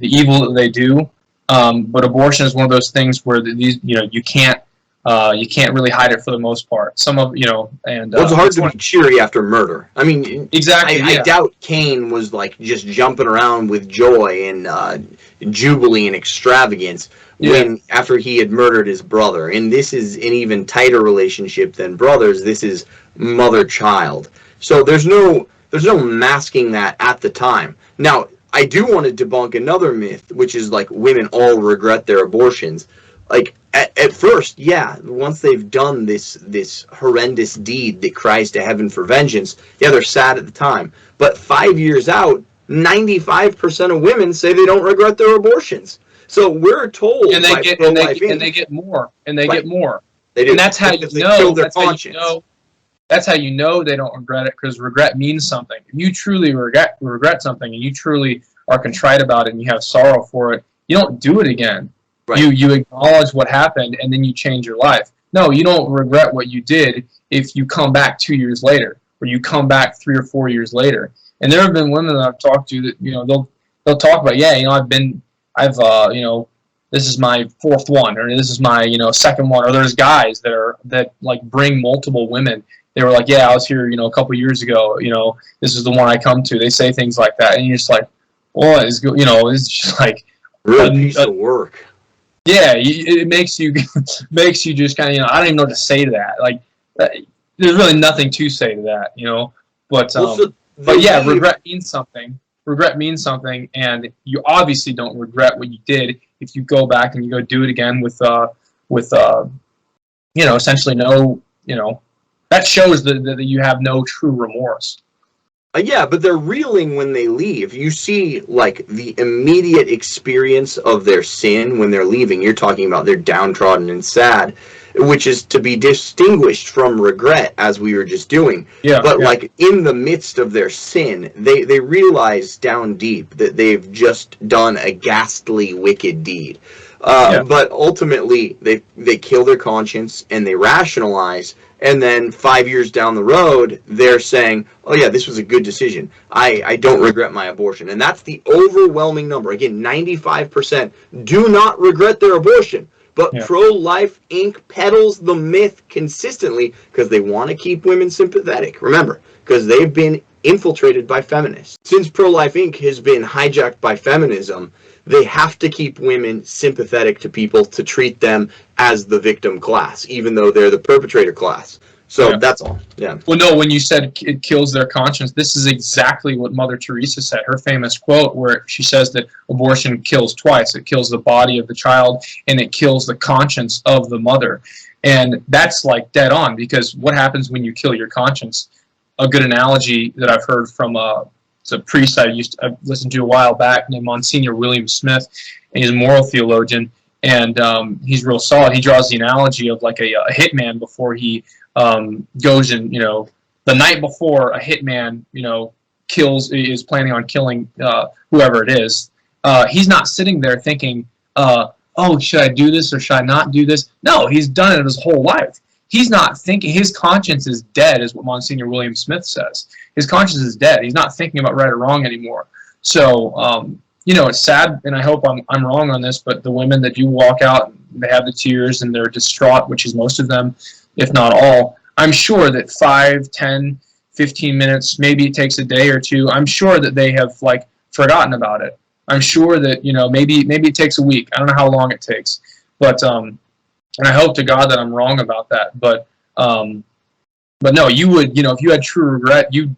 evil that they do, but abortion is one of those things where you can't really hide it for the most part. Some of, you know, and well, it's hard to be cheery after murder. I mean, exactly. I doubt Cain was like just jumping around with joy and jubilee and extravagance when after he had murdered his brother. And this is an even tighter relationship than brothers. This is mother-child. So there's no masking that at the time. Now, I do want to debunk another myth, which is like women all regret their abortions. Like, at first, yeah, once they've done this horrendous deed that cries to heaven for vengeance, yeah, they're sad at the time. But 5 years out, 95% of women say they don't regret their abortions. So we're told, and they get more. They do. And that's how you know. That's how you know they don't regret it, because regret means something. If you truly regret something and you truly are contrite about it and you have sorrow for it, you don't do it again. Right. You acknowledge what happened and then you change your life. No, you don't regret what you did if you come back 2 years later, or you come back 3 or 4 years later. And there have been women that I've talked to that, you know, they'll talk about, yeah, you know, you know, this is my fourth one, or this is my, you know, second one. Or there's guys that like bring multiple women. They were like, yeah, I was here, you know, a couple years ago, you know, this is the one I come to. They say things like that, and you're just like, well, you know, it's just like real piece of work. Yeah, it makes you just kind of, you know, I don't even know what to say to that. Like, there's really nothing to say to that, you know. But but yeah, regret means something. Regret means something, and you obviously don't regret what you did if you go back and you go do it again with you know, essentially no, you know, that shows that you have no true remorse. Yeah, but they're reeling when they leave. You see, like, the immediate experience of their sin when they're leaving. You're talking about they're downtrodden and sad, which is to be distinguished from regret, as we were just doing. Yeah. But, like, in the midst of their sin, they realize down deep that they've just done a ghastly, wicked deed. But ultimately, they kill their conscience and they rationalize. And then 5 years down the road, they're saying, oh, yeah, this was a good decision. I don't regret my abortion. And that's the overwhelming number. Again, 95% do not regret their abortion. But Pro-Life Inc. peddles the myth consistently because they want to keep women sympathetic. Remember, because they've been infiltrated by feminists. Since Pro-Life Inc. has been hijacked by feminism, they have to keep women sympathetic to people to treat them as the victim class, even though they're the perpetrator class. So that's all. Yeah. Well, no, when you said it kills their conscience, this is exactly what Mother Teresa said. Her famous quote where she says that abortion kills twice. It kills the body of the child and it kills the conscience of the mother. And that's like dead on, because what happens when you kill your conscience? A good analogy that I've heard from it's a priest I listened to a while back named Monsignor William Smith, and he's a moral theologian, and he's real solid. He draws the analogy of like a hitman before he goes and, you know, the night before a hitman, you know, is planning on killing whoever it is. He's not sitting there thinking, oh, should I do this or should I not do this? No, he's done it his whole life. He's not thinking. His conscience is dead, is what Monsignor William Smith says. His conscience is dead. He's not thinking about right or wrong anymore. So, you know, it's sad, and I hope I'm wrong on this, but the women that do walk out, they have the tears and they're distraught, which is most of them, if not all. I'm sure that 5, 10, 15 minutes, maybe it takes a day or two, I'm sure that they have, like, forgotten about it. I'm sure that, you know, maybe it takes a week. I don't know how long it takes. But, and I hope to God that I'm wrong about that. But no, you would, you know, if you had true regret, you'd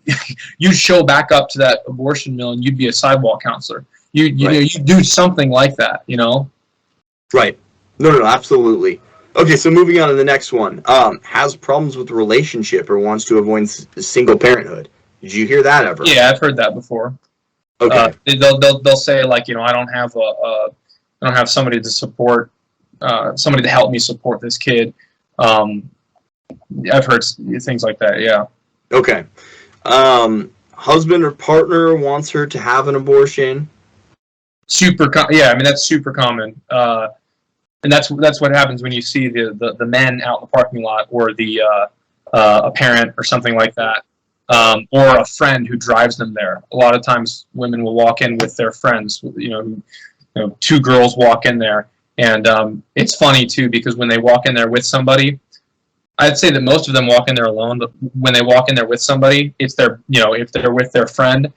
show back up to that abortion mill and you'd be a sidewalk counselor. You know, you'd do something like that, you know? Right. No, absolutely. Okay, so moving on to the next one. Has problems with the relationship or wants to avoid single parenthood. Did you hear that ever? Yeah, I've heard that before. Okay. They'll say, like, you know, I don't have somebody to support, somebody to help me support this kid. I've heard things like that. Yeah. Okay. Husband or partner wants her to have an abortion. Yeah, I mean, that's super common. And that's what happens when you see the men out in the parking lot, or a parent or something like that, or a friend who drives them there. A lot of times, women will walk in with their friends. You know, 2 girls walk in there, and it's funny too, because when they walk in there with somebody, I'd say that most of them walk in there alone. But when they walk in there with somebody, it's their, you know, if they're with their friend,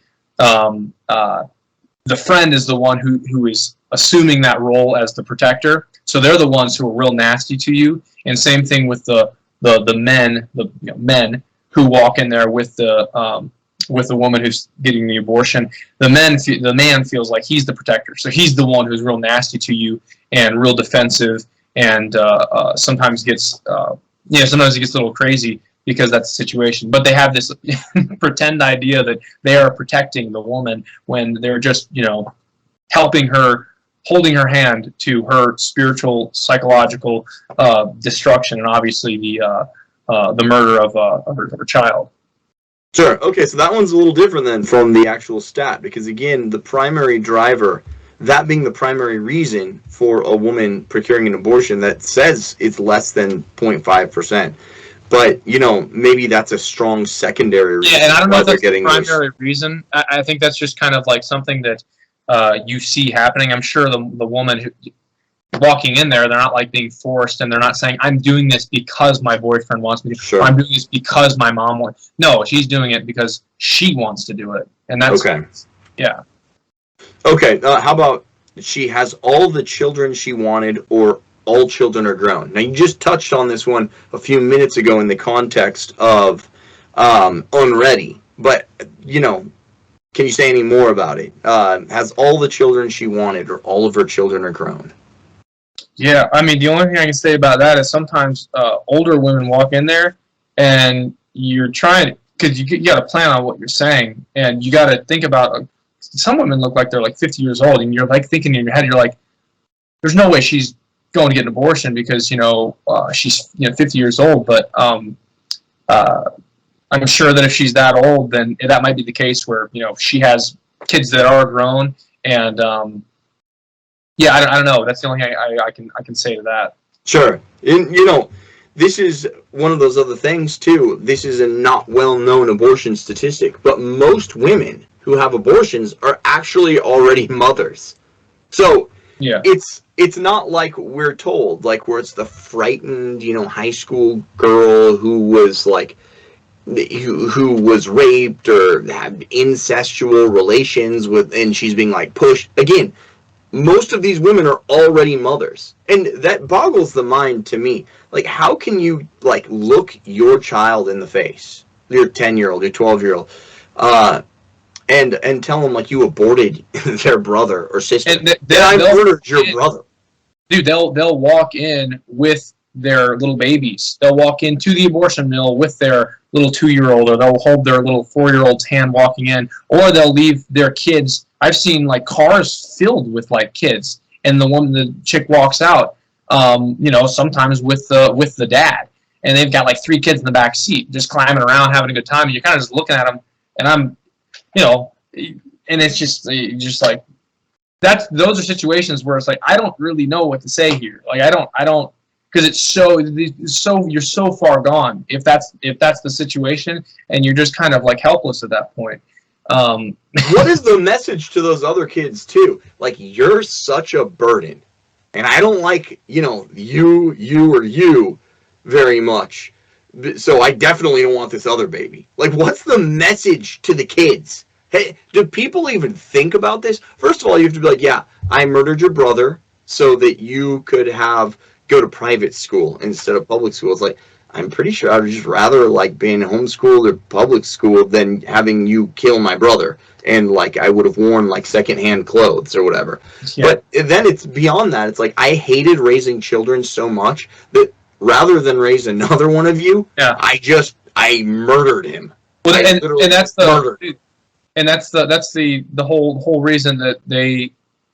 the friend is the one who is assuming that role as the protector. So they're the ones who are real nasty to you. And same thing with the men, men who walk in there with the woman who's getting the abortion. The man feels like he's the protector. So he's the one who's real nasty to you and real defensive, and sometimes gets sometimes it gets a little crazy because that's the situation. But they have this pretend idea that they are protecting the woman when they're just, you know, helping her, holding her hand to her spiritual, psychological destruction. And obviously the murder of her child. Sure. Okay, so that one's a little different then from the actual stat, because again, the primary driver, that being the primary reason for a woman procuring an abortion, that says it's less than 0.5%. But, maybe that's a strong secondary reason. Yeah, and I don't know if that's the primary those. reason. I think that's just kind of like something that you see happening. I'm sure the woman who walking in there, they're not like being forced, and they're not saying, I'm doing this because my boyfriend wants me to, Sure. or I'm doing this because my mom wants. No, she's doing it because she wants to do it. And that's, okay. Yeah. Okay, how about she has all the children she wanted, or all children are grown? Now, you just touched on this one a few minutes ago in the context of unready, but, can you say any more about it? Has all the children she wanted, or all of her children are grown? Yeah, I mean, the only thing I can say about that is sometimes older women walk in there, and you're trying, because you got to plan on what you're saying, and you got to think about, some women look like they're like 50 years old, and you're like thinking in your head, you're like, there's no way she's going to get an abortion because, she's 50 years old, but I'm sure that if she's that old, then that might be the case where, she has kids that are grown, and yeah, I don't know. That's the only thing I can say to that. Sure. And, this is one of those other things, too. This is a not well-known abortion statistic, but most women who have abortions are actually already mothers. So, yeah, it's not like we're told, like, where it's the frightened, high school girl who was, like, who was raped or had incestual relations with, and she's being, like, pushed. Again, most of these women are already mothers, and that boggles the mind to me. Like, how can you, like, look your child in the face, your 10-year-old, your 12-year-old, and tell them, like, you aborted their brother or sister, and I murdered your brother? Dude, they'll walk in with their little babies. They'll walk into the abortion mill with their little 2-year-old, or they'll hold their little 4-year-old's hand walking in, or they'll leave their kids. I've seen like cars filled with like kids, and the chick walks out, sometimes with the dad, and they've got like 3 kids in the back seat, just climbing around, having a good time, and you're kind of just looking at them, and I'm, and it's just like, those are situations where it's like, I don't really know what to say here. Like, I don't, because it's so you're so far gone if that's the situation, and you're just kind of like helpless at that point. What is the message to those other kids too? Like, you're such a burden, and I don't like you very much, so I definitely don't want this other baby. Like, what's the message to the kids? Hey, do people even think about this? First of all, you have to be like, yeah, I murdered your brother so that you could go to private school instead of public school. It's like, I'm pretty sure I would just rather like being homeschooled or public school than having you kill my brother. And like, I would have worn like secondhand clothes or whatever. Yeah. But then it's beyond that. It's like, I hated raising children so much that rather than raise another one of you, yeah, I murdered him. Well, and that's the whole reason that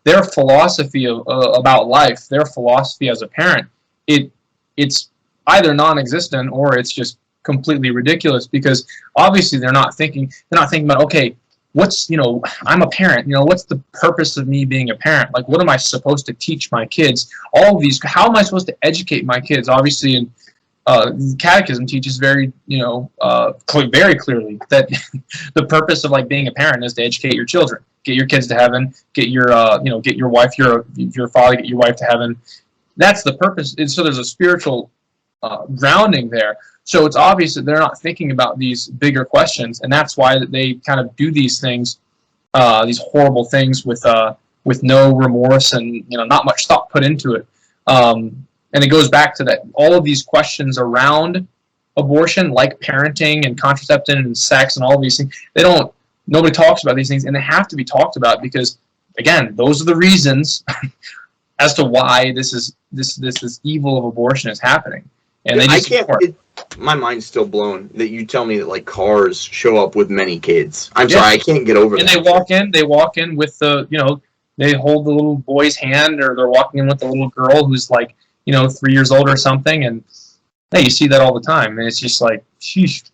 their philosophy about life, their philosophy as a parent, it's either non-existent or it's just completely ridiculous, because obviously they're not thinking about, okay, what's, I'm a parent, what's the purpose of me being a parent? Like, what am I supposed to teach my kids? All of these, how am I supposed to educate my kids? Obviously, in Catechism teaches very clearly that the purpose of like being a parent is to educate your children, get your kids to heaven, get your get your wife, your father, get your wife to heaven. That's the purpose. And so there's a spiritual grounding there. So it's obvious that they're not thinking about these bigger questions, and that's why they kind of do these things, these horrible things with no remorse and not much thought put into it. And it goes back to that, all of these questions around abortion, like parenting and contraception and sex and all of these things, nobody talks about these things, and they have to be talked about, because again, those are the reasons as to why this evil of abortion is happening. And they just my mind's still blown that you tell me that like cars show up with many kids. I'm sorry, I can't get over that. And they walk in with the, they hold the little boy's hand, or they're walking in with the little girl who's like, 3 years old or something, and Hey, you see that all the time, and it's just like, sheesh.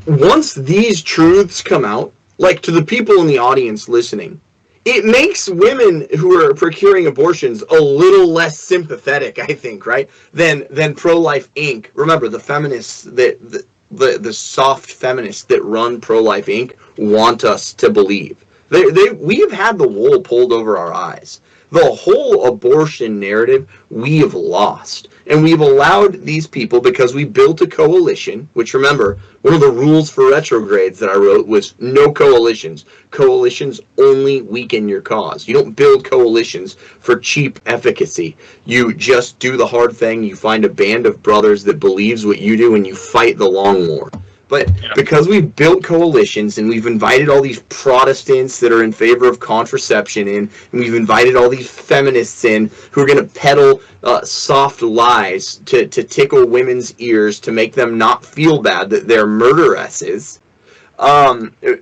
Once these truths come out, like to the people in the audience listening, it makes women who are procuring abortions a little less sympathetic, I think, right? Than Pro-Life Inc. Remember, the feminists the soft feminists that run Pro-Life Inc. want us to believe. We have had the wool pulled over our eyes. The whole abortion narrative we have lost. And we've allowed these people, because we built a coalition, which, remember, one of the rules for retrogrades that I wrote was no coalitions. Coalitions only weaken your cause. You don't build coalitions for cheap efficacy. You just do the hard thing. You find a band of brothers that believes what you do, and you fight the long war. But because we've built coalitions and we've invited all these Protestants that are in favor of contraception in, and we've invited all these feminists in who are going to peddle soft lies to tickle women's ears to make them not feel bad that they're murderesses,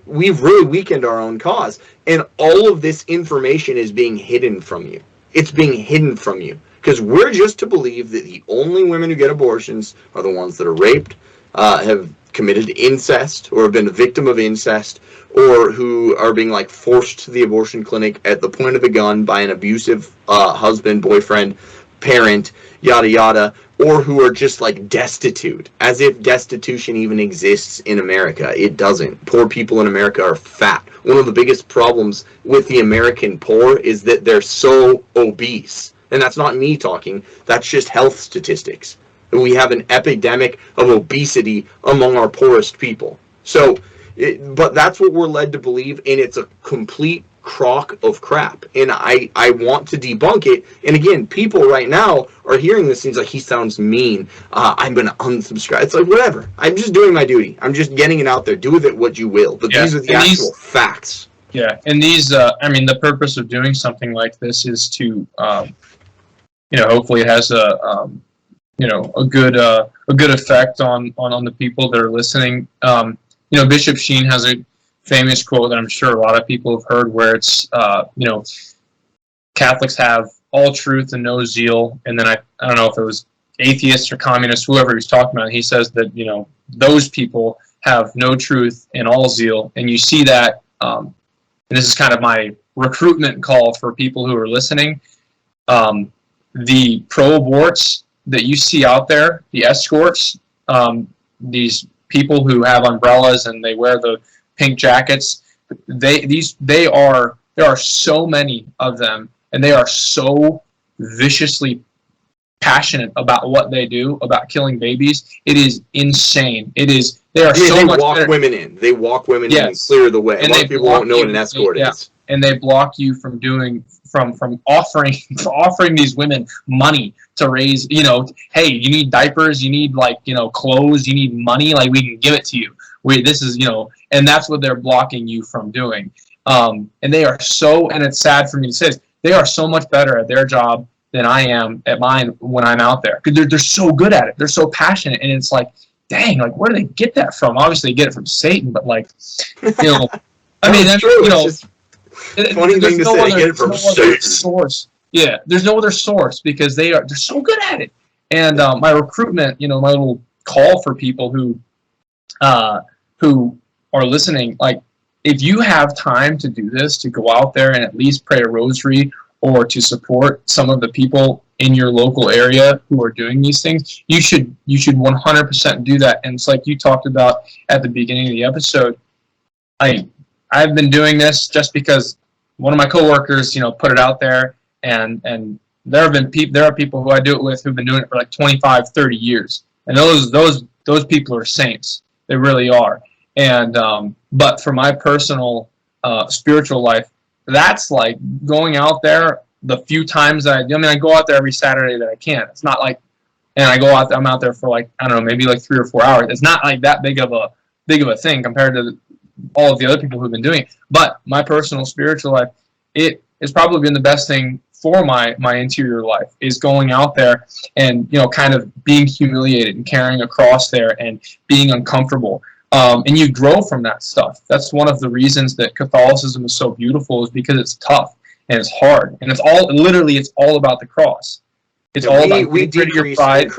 we've really weakened our own cause. And all of this information is being hidden from you. It's being hidden from you. Because we're just to believe that the only women who get abortions are the ones that are raped, have committed incest, or have been a victim of incest, or who are being like forced to the abortion clinic at the point of the gun by an abusive husband, boyfriend, parent, yada yada, or who are just like destitute, as if destitution even exists in America. It doesn't. Poor people in America are fat. One of the biggest problems with the American poor is that they're so obese. And that's not me talking, that's just health statistics. We have an epidemic of obesity among our poorest people. So, but that's what we're led to believe, and it's a complete crock of crap. And I want to debunk it. And again, people right now are hearing this and it's like, he sounds mean. I'm going to unsubscribe. It's like, whatever. I'm just doing my duty. I'm just getting it out there. Do with it what you will. But these are the actual facts. Yeah, and these, I mean, the purpose of doing something like this is to, hopefully it has a good effect on the people that are listening. Bishop Sheen has a famous quote that I'm sure a lot of people have heard, where it's Catholics have all truth and no zeal, and then I don't know if it was atheists or communists, whoever he was talking about. He says that those people have no truth and all zeal, and you see that. And this is kind of my recruitment call for people who are listening. The pro-aborts that you see out there, the escorts, these people who have umbrellas and they wear the pink jackets, there are so many of them, and they are so viciously passionate about what they do, about killing babies. It is insane. It is. They are so much better. Women in. They walk women in and clear the way. And a lot of people won't know what an escort is. And they block you from offering these women money to raise, hey, you need diapers, you need clothes, you need money, like we can give it to you. And that's what they're blocking you from doing. And they are and it's sad for me to say this, they are so much better at their job than I am at mine when I'm out there. Because they're so good at it. They're so passionate. And it's like, dang, like where do they get that from? Obviously they get it from Satan, but I mean, that's true. funny thing to say, get it from Satan. Source. Yeah, there's no other source, because they're so good at it. And my recruitment, my little call for people who are listening, like, if you have time to do this, to go out there and at least pray a rosary, or to support some of the people in your local area who are doing these things, you should 100% do that. And it's like you talked about at the beginning of the episode. I've been doing this just because one of my coworkers, put it out there, and there are people who I do it with who've been doing it for like 25, 30 years, and those people are saints. They really are. And but for my personal spiritual life, that's like going out there the few times I go out there every Saturday that I can. It's not like, and I'm out there for like, I don't know, maybe like 3 or 4 hours. It's not like that big of a thing compared to all of the other people who've been doing it. But my personal spiritual life, it has probably been the best thing for my interior life, is going out there and kind of being humiliated and carrying a cross there and being uncomfortable. And you grow from that stuff. That's one of the reasons that Catholicism is so beautiful, is because it's tough and it's hard, and it's all about the cross. It's all about getting rid of your pride,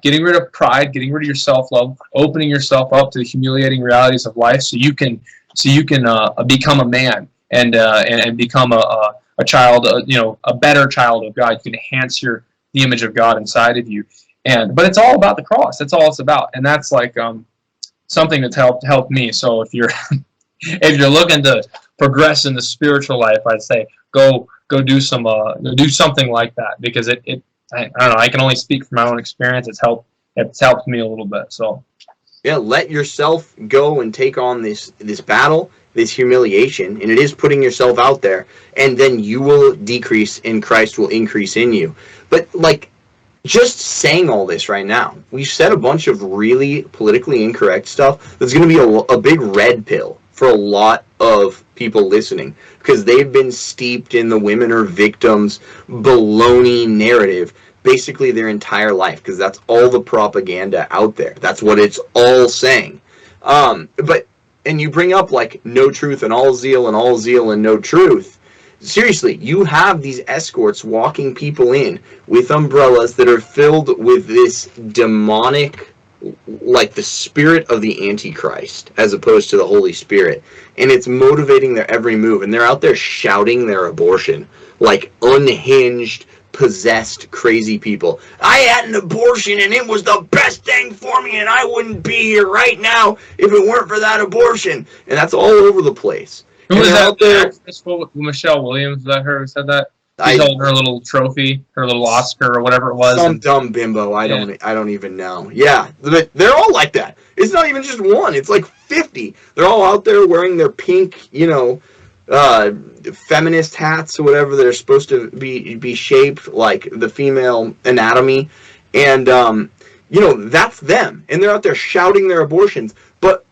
getting rid of pride, getting rid of your self-love, opening yourself up to the humiliating realities of life, so you can become a man and become a child, a better child of God. You can enhance the image of God inside of you, but it's all about the cross. That's all it's about, and that's like something that's helped me. So if you're if you're looking to progress in the spiritual life, I'd say go do something like that, because I don't know, I can only speak from my own experience. It's helped me a little bit. So yeah, let yourself go and take on this battle, this humiliation, and it is putting yourself out there, and then you will decrease and Christ will increase in you. But like, just saying all this right now, we've said a bunch of really politically incorrect stuff that's going to be a big red pill for a lot of people listening, because they've been steeped in the women are victims baloney narrative basically their entire life, because that's all the propaganda out there. That's what it's all saying. And you bring up like no truth and all zeal and no truth. Seriously, you have these escorts walking people in with umbrellas that are filled with this demonic, like the spirit of the Antichrist, as opposed to the Holy Spirit. And it's motivating their every move. And they're out there shouting their abortion, like unhinged, possessed, crazy people. I had an abortion and it was the best thing for me, and I wouldn't be here right now if it weren't for that abortion. And that's all over the place. Who was that actress? Michelle Williams, is that her who said that? She's holding her little trophy, her little Oscar or whatever it was. Some dumb bimbo. I don't even know. Yeah, they're all like that. It's not even just one. It's like 50. They're all out there wearing their pink, feminist hats or whatever that are supposed to be shaped like the female anatomy, and that's them, and they're out there shouting their abortions. But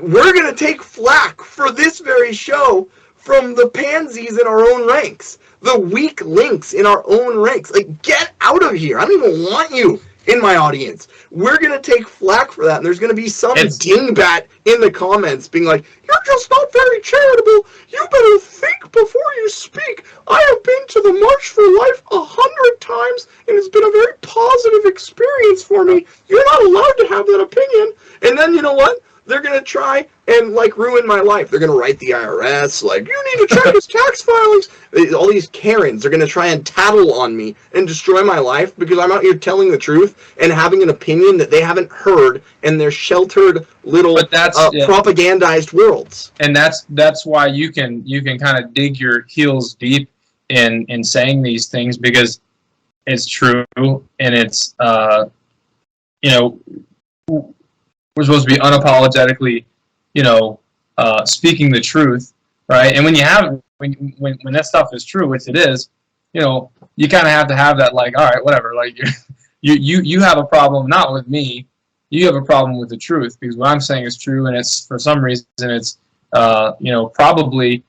we're gonna take flack for this very show from the pansies in our own ranks, the weak links in our own ranks. Like, get out of here! I don't even want you in my audience. We're gonna take flack for that, and there's gonna be some dingbat in the comments being like, "You're just not very charitable. You better think before you speak. I have been to the March for Life 100 times, and it's been a very positive experience for me. You're not allowed to have that opinion." And then, you know what? They're gonna try and ruin my life. They're gonna write the IRS like, "You need to check his tax filings." All these Karens are gonna try and tattle on me and destroy my life because I'm out here telling the truth and having an opinion that they haven't heard in their sheltered little propagandized worlds. And that's why you can kind of dig your heels deep in saying these things, because it's true, and it's we're supposed to be unapologetically, speaking the truth, right? And when that stuff is true, which it is, you kind of have that, like, all right, whatever, like you have a problem not with me, you have a problem with the truth, because what I'm saying is true, and it's for some reason it's probably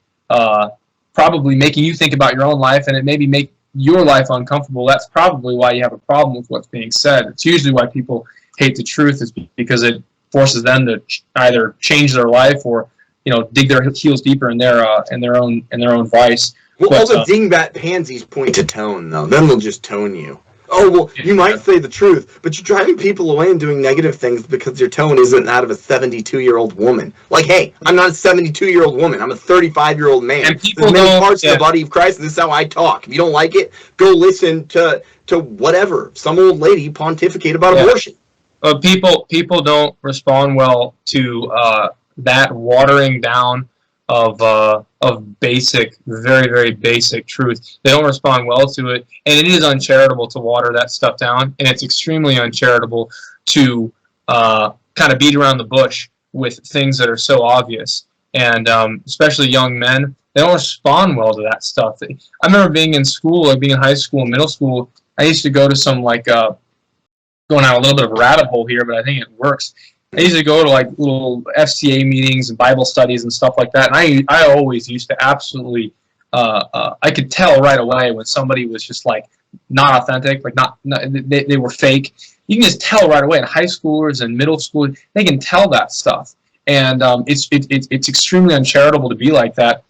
making you think about your own life, and it maybe make your life uncomfortable. That's probably why you have a problem with what's being said. It's usually why people hate the truth, is because it forces them to either change their life or dig their heels deeper in their own vice. Well, all the dingbat pansies point to tone, though. Then they'll just tone you. Oh, well, you might say the truth, but you're driving people away and doing negative things because your tone isn't that of a 72-year-old woman. Like, hey, I'm not a 72-year-old woman. I'm a 35-year-old man. And people There's many parts of the body of Christ, and this is how I talk. If you don't like it, go listen to whatever, some old lady pontificate about abortion. People don't respond well to that watering down of basic, very, very basic truth. They don't respond well to it, and it is uncharitable to water that stuff down, and it's extremely uncharitable to kind of beat around the bush with things that are so obvious. And especially young men, they don't respond well to that stuff. I remember being in school, like being in high school and middle school, I used to go to some going out a little bit of a rabbit hole here, but I think it works. I used to go to little FCA meetings and Bible studies and stuff like that, and I always used to absolutely I could tell right away when somebody was just not authentic, they were fake. You can just tell right away. And high schoolers and middle school, they can tell that stuff, and it's extremely uncharitable to be like that,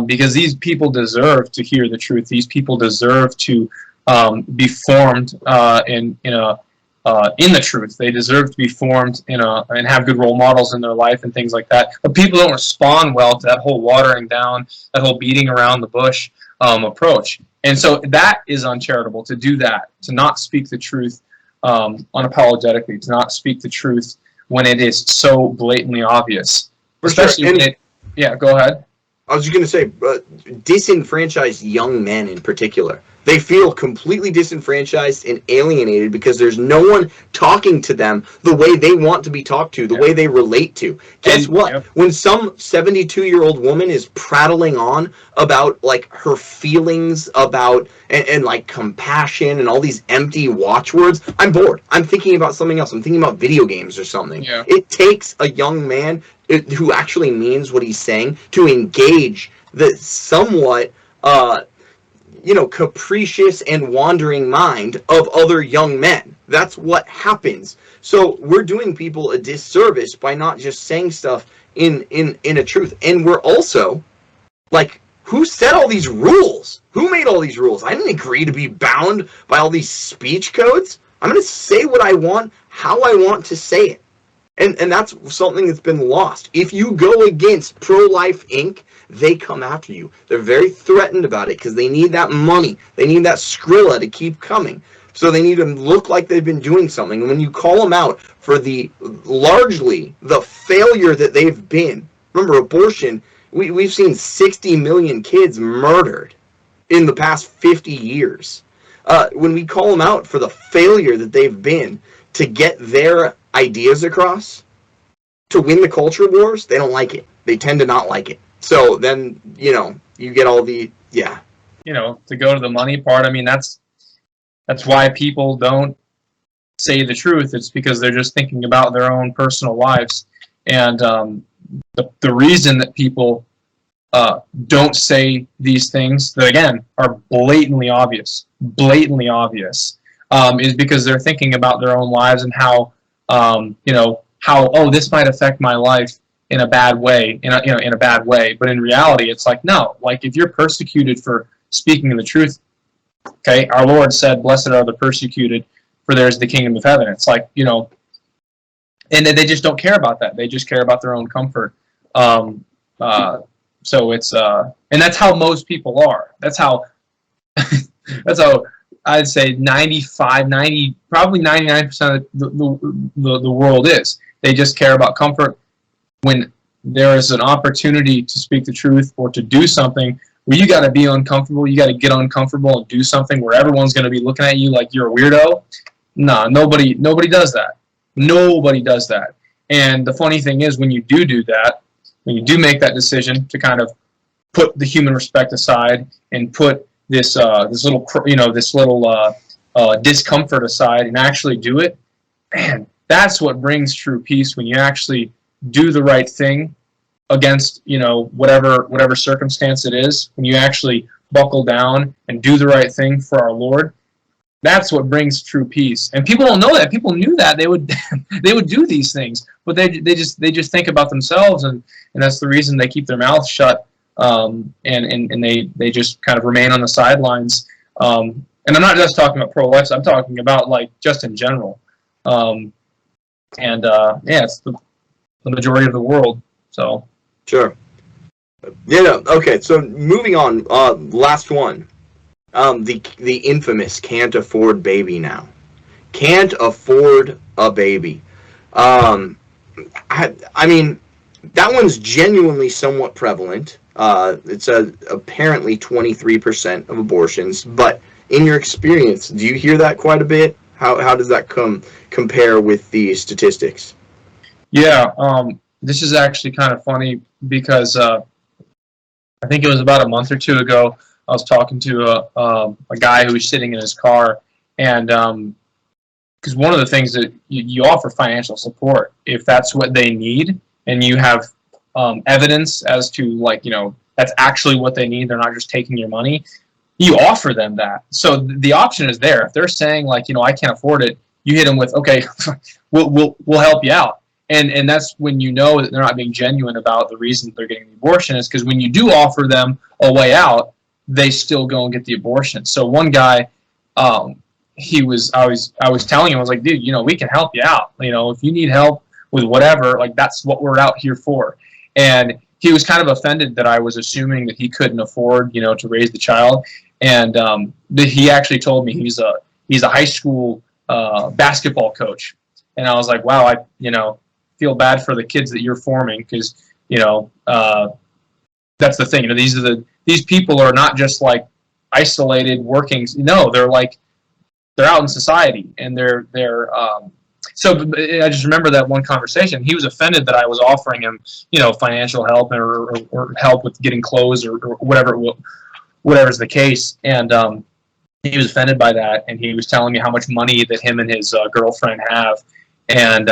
because these people deserve to hear the truth. These people deserve to be formed in in the truth. They deserve to be formed and have good role models in their life and things like that. But people don't respond well to that whole watering down, that whole beating around the bush approach. And so that is uncharitable to do that, to not speak the truth unapologetically, to not speak the truth when it is so blatantly obvious. Especially when it, yeah, go ahead. I was just going to say, disenfranchised young men in particular. They feel completely disenfranchised and alienated because there's no one talking to them the way they want to be talked to, the way they relate to. Guess what? When some 72-year-old woman is prattling on about like her feelings about and like compassion and all these empty watchwords, I'm bored. I'm thinking about something else. I'm thinking about video games or something. Yeah. It takes a young man who actually means what he's saying to engage the somewhat capricious and wandering mind of other young men. That's what happens. So we're doing people a disservice by not just saying stuff in a truth. And we're also, like, who set all these rules? Who made all these rules? I didn't agree to be bound by all these speech codes. I'm going to say what I want, how I want to say it. And that's something that's been lost. If you go against Pro-Life Inc., they come after you. They're very threatened about it because they need that money. They need that Skrilla to keep coming. So they need to look like they've been doing something. And when you call them out for largely the failure that they've been, remember abortion, we've seen 60 million kids murdered in the past 50 years. When we call them out for the failure that they've been to get their ideas across, to win the culture wars, they don't like it. They tend to not like it. So then, you get all the, to go to the money part, I mean, that's why people don't say the truth. It's because they're just thinking about their own personal lives. And the reason that people don't say these things that, again, are blatantly obvious, is because they're thinking about their own lives and how, this might affect my life in a bad way, in a bad way. But in reality, it's like, no, like if you're persecuted for speaking the truth, okay, our Lord said, blessed are the persecuted, for theirs is the kingdom of heaven. It's like, and they just don't care about that. They just care about their own comfort. So it's, and that's how most people are. That's how, that's how I'd say 90, probably 99% of the world is. They just care about comfort. When there is an opportunity to speak the truth or to do something where you got to be uncomfortable, you got to get uncomfortable and do something where everyone's going to be looking at you like you're a weirdo. Nah, nobody does that. Nobody does that. And the funny thing is, when you do that, when you do make that decision to kind of put the human respect aside and put this little discomfort aside and actually do it, man, that's what brings true peace. When you actually do the right thing against whatever circumstance it is, when you actually buckle down and do the right thing for our Lord, that's what brings true peace. And people don't know that. People knew that they would do these things, but they just think about themselves, and that's the reason they keep their mouths shut, and they just kind of remain on the sidelines. And I'm not just talking about pro-life. I'm talking about like just in general. It's the majority of the world. So sure. Okay. So moving on. Last one. The infamous can't afford baby now. Can't afford a baby. I mean, that one's genuinely somewhat prevalent. It's apparently 23% of abortions. But in your experience, do you hear that quite a bit? How does that compare with the statistics? Yeah, this is actually kind of funny because I think it was about a month or two ago, I was talking to a guy who was sitting in his car, and because one of the things that you offer financial support if that's what they need, and you have evidence as to that's actually what they need. They're not just taking your money. You offer them that, so the option is there. If they're saying I can't afford it, you hit them with, okay, we'll help you out. And that's when you know that they're not being genuine about the reason they're getting the abortion, is because when you do offer them a way out, they still go and get the abortion. So one guy, I was telling him, I was like, dude, we can help you out. If you need help with whatever, like, that's what we're out here for. And he was kind of offended that I was assuming that he couldn't afford, to raise the child. And he actually told me he's a high school basketball coach. And I was like, wow, I feel bad for the kids that you're forming, because that's the thing. These people are not just like isolated working. No, they're out in society, and they're so I just remember that one conversation. He was offended that I was offering him, financial help or help with getting clothes or whatever's the case. And he was offended by that, and he was telling me how much money that him and his girlfriend have, and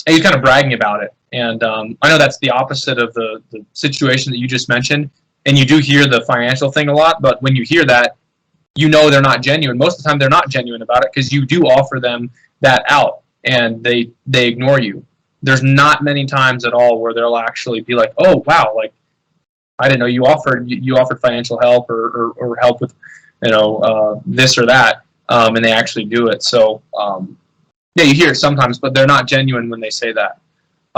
he was kind of bragging about it. And I know that's the opposite of the situation that you just mentioned, and you do hear the financial thing a lot, but when you hear that, they're not genuine. Most of the time they're not genuine about it, because you do offer them that out, and they ignore you. There's not many times at all where they'll actually be like, oh wow, like, I didn't know you offered financial help or help with this or that, and they actually do it. So yeah, you hear it sometimes, but they're not genuine when they say that.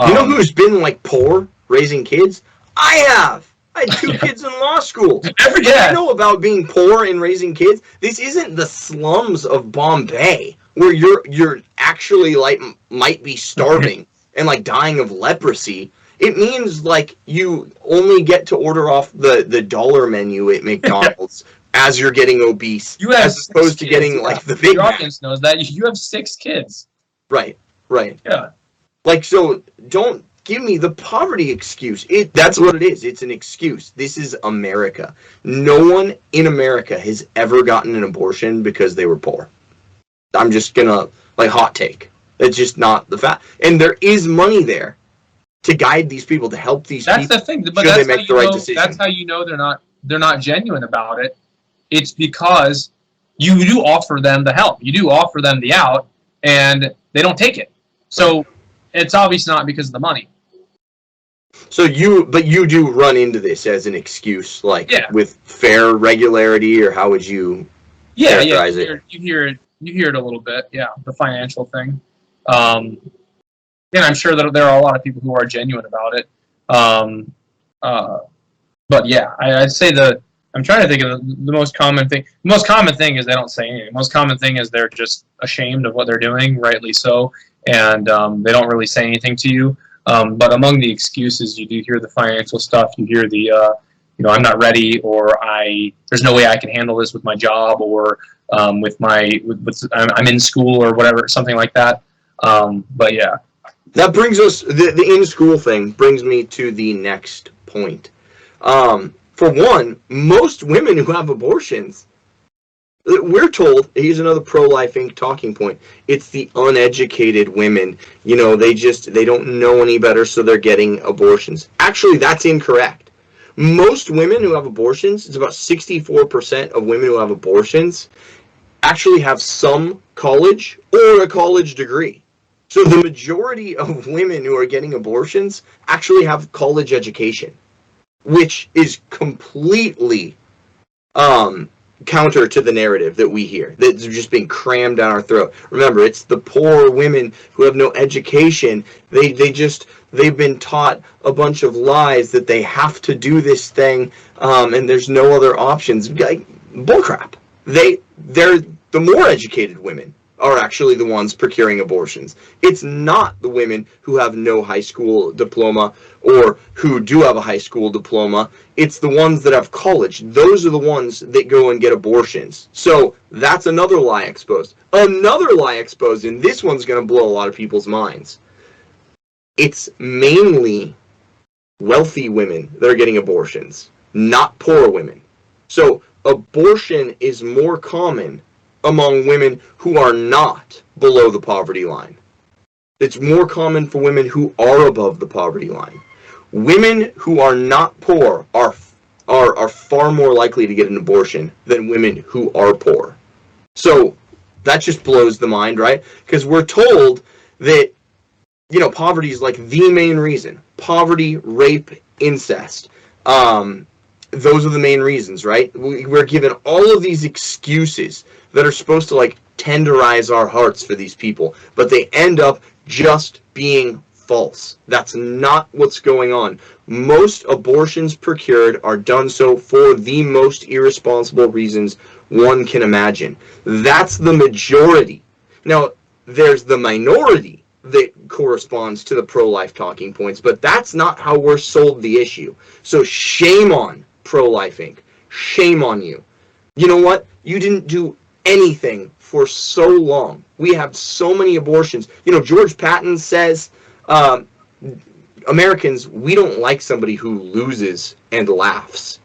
You know who's been like poor raising kids? I had 2 kids in law school. I know about being poor and raising kids. This isn't the slums of Bombay where you're actually like might be starving and like dying of leprosy. It means like you only get to order off the dollar menu at McDonald's as you're getting obese, as opposed to getting like the Big Mac. Your audience knows that you have 6 kids. Right. Yeah. Like, so don't give me the poverty excuse. That's what it is. It's an excuse. This is America. No one in America has ever gotten an abortion because they were poor. I'm just gonna, like, hot take. It's just not the fact. And there is money there to guide these people, to help these people. That's the thing. But that's they make the right decision. That's how you know they're not genuine about it. It's because you do offer them the help. You do offer them the out, and they don't take it. So it's obviously not because of the money. So you do run into this as an excuse, like with fair regularity, or how would you characterize it? You hear it a little bit, the financial thing. And I'm sure that there are a lot of people who are genuine about it. But yeah, I'd say I'm trying to think of the most common thing. The most common thing is they don't say anything. The most common thing is they're just ashamed of what they're doing, rightly so, and they don't really say anything to you. But among the excuses, you do hear the financial stuff. You hear the, I'm not ready, or there's no way I can handle this with my job, or I'm in school, or whatever, something like that. But yeah. That brings us, the in-school thing brings me to the next point. For one, most women who have abortions, we're told, here's another pro-life Inc. talking point, it's the uneducated women. They don't know any better, so they're getting abortions. Actually, that's incorrect. Most women who have abortions, it's about 64% of women who have abortions, actually have some college or a college degree. So the majority of women who are getting abortions actually have college education, which is completely counter to the narrative that we hear, that's just being crammed down our throat. Remember, it's the poor women who have no education. They've been taught a bunch of lies that they have to do this thing, and there's no other options. Like, bullcrap. They're the more educated women are actually the ones procuring abortions. It's not the women who have no high school diploma or who do have a high school diploma. It's the ones that have college. Those are the ones that go and get abortions. So that's another lie exposed. Another lie exposed, and this one's going to blow a lot of people's minds. It's mainly wealthy women that are getting abortions, not poor women. So abortion is more common among women who are not below the poverty line. It's more common for women who are above the poverty line. Women who are not poor are far more likely to get an abortion than women who are poor. So that just blows the mind, right? Because we're told that, poverty is like the main reason. Poverty, rape, incest. those are the main reasons, right? We're given all of these excuses that are supposed to like tenderize our hearts for these people, but they end up just being false. That's not what's going on. Most abortions procured are done so for the most irresponsible reasons one can imagine. That's the majority. Now, there's the minority that corresponds to the pro-life talking points, but that's not how we're sold the issue. So shame on Pro-Life Inc. Shame on you. You know what? You didn't do anything for so long. We have so many abortions. You know, George Patton says, Americans, we don't like somebody who loses and laughs.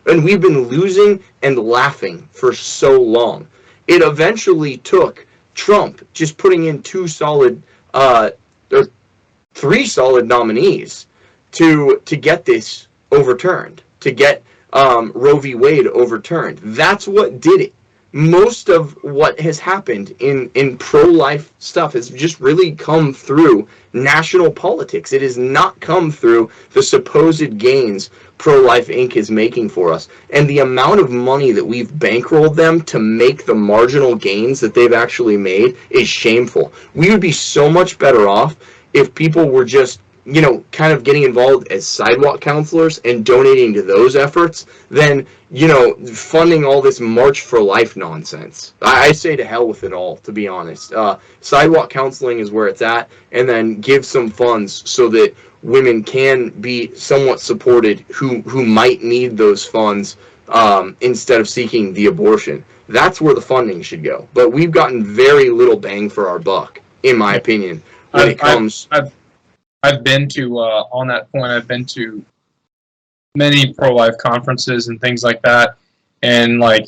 And we've been losing and laughing for so long. It eventually took Trump just putting in three solid nominees to get this overturned, to get Roe v. Wade overturned. That's what did it. Most of what has happened in pro-life stuff has just really come through national politics. It has not come through the supposed gains Pro-Life Inc. is making for us. And the amount of money that we've bankrolled them to make the marginal gains that they've actually made is shameful. We would be so much better off if people were just, you know, kind of getting involved as sidewalk counselors and donating to those efforts than, you know, funding all this March for Life nonsense. I say to hell with it all, to be honest. Sidewalk counseling is where it's at, and then give some funds so that women can be somewhat supported who might need those funds instead of seeking the abortion. That's where the funding should go. But we've gotten very little bang for our buck, in my opinion, when it comes... I've been to, on that point, I've been to many pro-life conferences and things like that, and I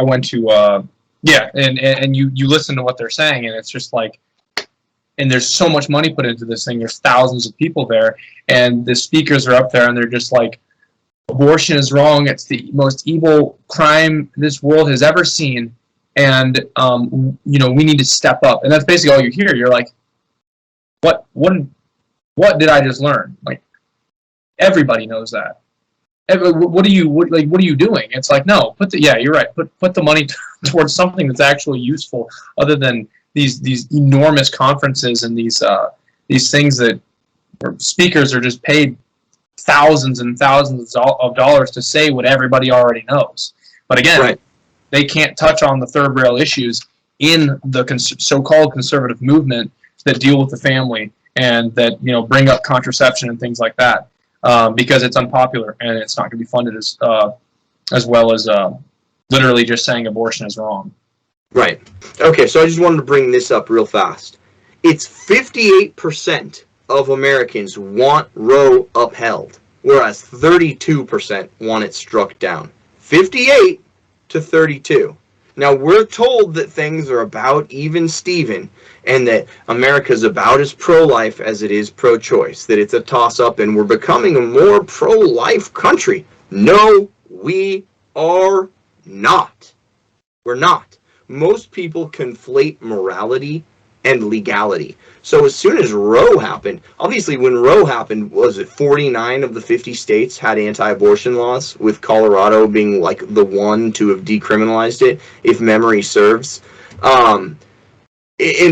went to, and you listen to what they're saying, and it's just like, and there's so much money put into this thing, there's thousands of people there, and the speakers are up there, and they're just like, abortion is wrong, it's the most evil crime this world has ever seen, and, you know, we need to step up, and that's basically all you hear. You're like, what did I just learn? Like, everybody knows that. What are you doing? It's like, no, you're right. Put the money towards something that's actually useful, other than these enormous conferences and these things that where speakers are just paid thousands and thousands of dollars to say what everybody already knows. But again, right. They can't touch on the third rail issues in the so-called conservative movement that deal with the family and that, you know, bring up contraception and things like that, because it's unpopular and it's not going to be funded as well as literally just saying abortion is wrong. Right. Okay, so I just wanted to bring this up real fast. It's 58% of Americans want Roe upheld, whereas 32% want it struck down. 58 to 32. Now, we're told that things are about even Steven, and that America's about as pro-life as it is pro-choice, that it's a toss-up, and we're becoming a more pro-life country. No, we are not. We're not. Most people conflate morality and legality. So as soon as Roe happened, obviously when Roe happened, was it 49 of the 50 states had anti-abortion laws, with Colorado being like the one to have decriminalized it, if memory serves. And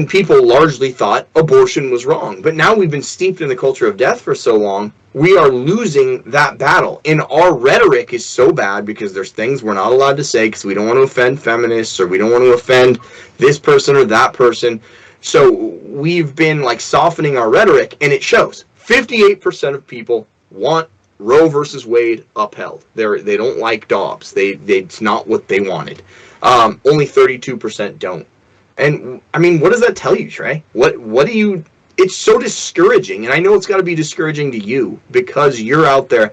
people largely thought abortion was wrong. But now we've been steeped in the culture of death for so long, we are losing that battle. And our rhetoric is so bad because there's things we're not allowed to say because we don't want to offend feminists, or we don't want to offend this person or that person. So we've been like softening our rhetoric, and it shows. 58% of people want Roe versus Wade upheld. They don't like Dobbs. It's not what they wanted. Only 32% don't. And I mean, what does that tell you, Trey? What do you? It's so discouraging, and I know it's got to be discouraging to you because you're out there.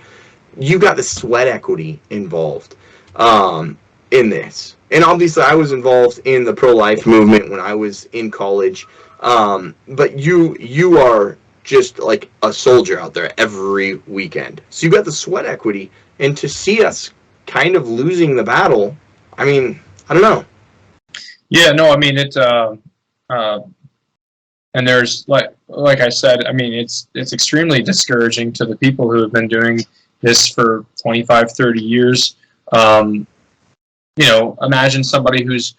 You got the sweat equity involved in this. And obviously, I was involved in the pro-life movement when I was in college. But you are just like a soldier out there every weekend. So you got the sweat equity. And to see us kind of losing the battle, I mean, I don't know. Yeah, no, I mean, it's and there's like I said, I mean, it's extremely discouraging to the people who have been doing this for 25, 30 years. Imagine somebody who's,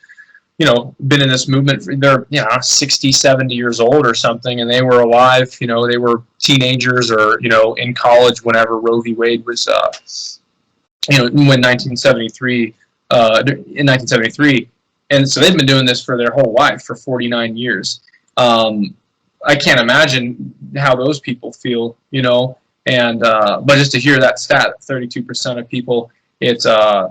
been in this movement, they're, 60, 70 years old or something, and they were alive, they were teenagers or, in college whenever Roe v. Wade was, when 1973, in 1973. And so they've been doing this for their whole life, for 49 years. I can't imagine how those people feel, and but just to hear that stat, 32% of people, it's I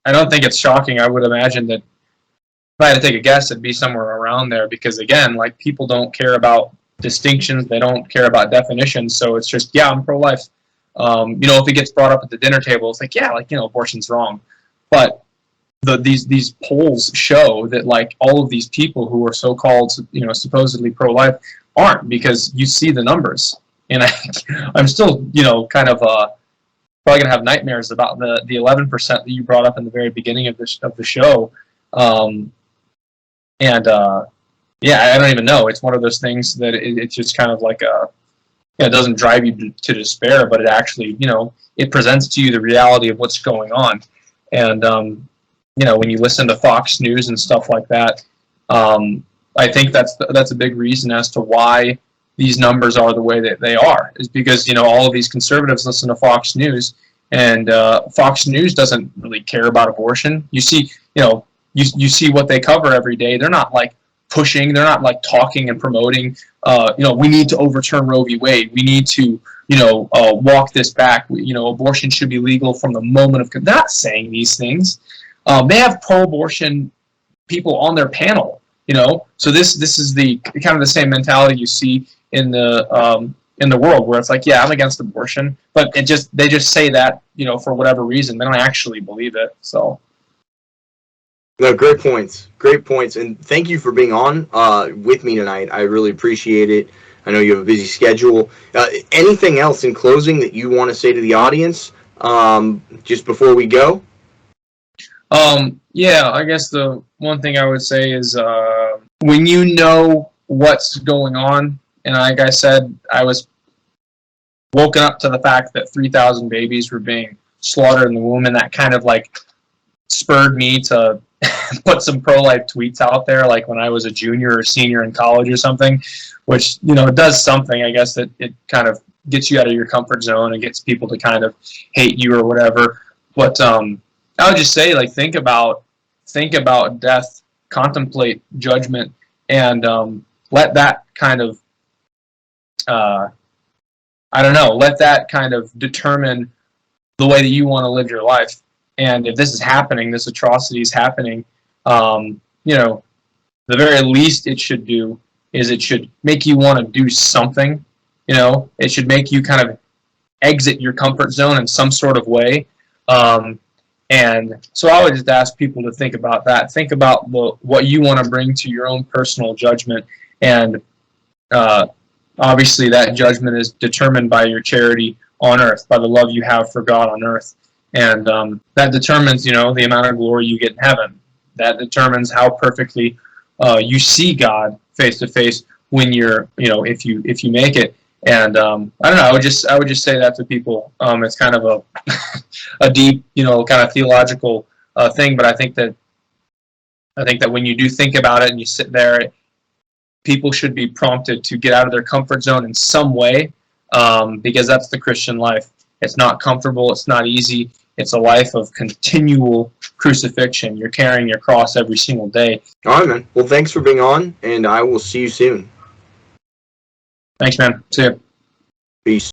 don't think it's shocking. I would imagine that if I had to take a guess, it'd be somewhere around there, because again, like, people don't care about distinctions, they don't care about definitions, so it's just, yeah, I'm pro-life. If it gets brought up at the dinner table, it's like, yeah, like, abortion's wrong. But these polls show that, like, all of these people who are so-called, supposedly pro-life aren't, because you see the numbers. And I'm still, kind of probably gonna have nightmares about the 11% that you brought up in the very beginning of the show. Yeah, I don't even know. It's one of those things that it's just kind of like it doesn't drive you to despair, but it actually, it presents to you the reality of what's going on. And when you listen to Fox News and stuff like that, I think that's a big reason as to why these numbers are the way that they are, is because, all of these conservatives listen to Fox News, and Fox News doesn't really care about abortion. You see, you see what they cover every day. They're not like pushing, they're not like talking and promoting, we need to overturn Roe v. Wade. We need to, walk this back. Abortion should be legal from the moment of, they're not saying these things. They have pro-abortion people on their panel, so this is the kind of the same mentality you see in the world, where it's like, yeah, I'm against abortion, but they just say that, for whatever reason. They don't actually believe it. So no, great points, and thank you for being on with me tonight. I really appreciate it. I know you have a busy schedule. Anything else in closing that you want to say to the audience, just before we go? Yeah, I guess the one thing I would say is, when you know what's going on, and like I said, I was woken up to the fact that 3,000 babies were being slaughtered in the womb, and that kind of like spurred me to put some pro-life tweets out there, like when I was a junior or senior in college or something, which, it does something, I guess, that it kind of gets you out of your comfort zone and gets people to kind of hate you or whatever. But I would just say, like, think about death, contemplate judgment, and let that kind of let that kind of determine the way that you want to live your life. And if this is happening, this atrocity is happening, the very least it should do is it should make you want to do something. It should make you kind of exit your comfort zone in some sort of way. And so I would just ask people to think about that. Think about what you want to bring to your own personal judgment. And obviously that judgment is determined by your charity on earth, by the love you have for God on earth. And that determines, the amount of glory you get in heaven. That determines how perfectly you see God face to face when you're, if you make it. And I don't know. I would just say that to people. It's kind of a deep, kind of theological thing. But I think that when you do think about it and you sit there, people should be prompted to get out of their comfort zone in some way, because that's the Christian life. It's not comfortable. It's not easy. It's a life of continual crucifixion. You're carrying your cross every single day. All right, man. Well, thanks for being on, and I will see you soon. Thanks, man. See you. Peace.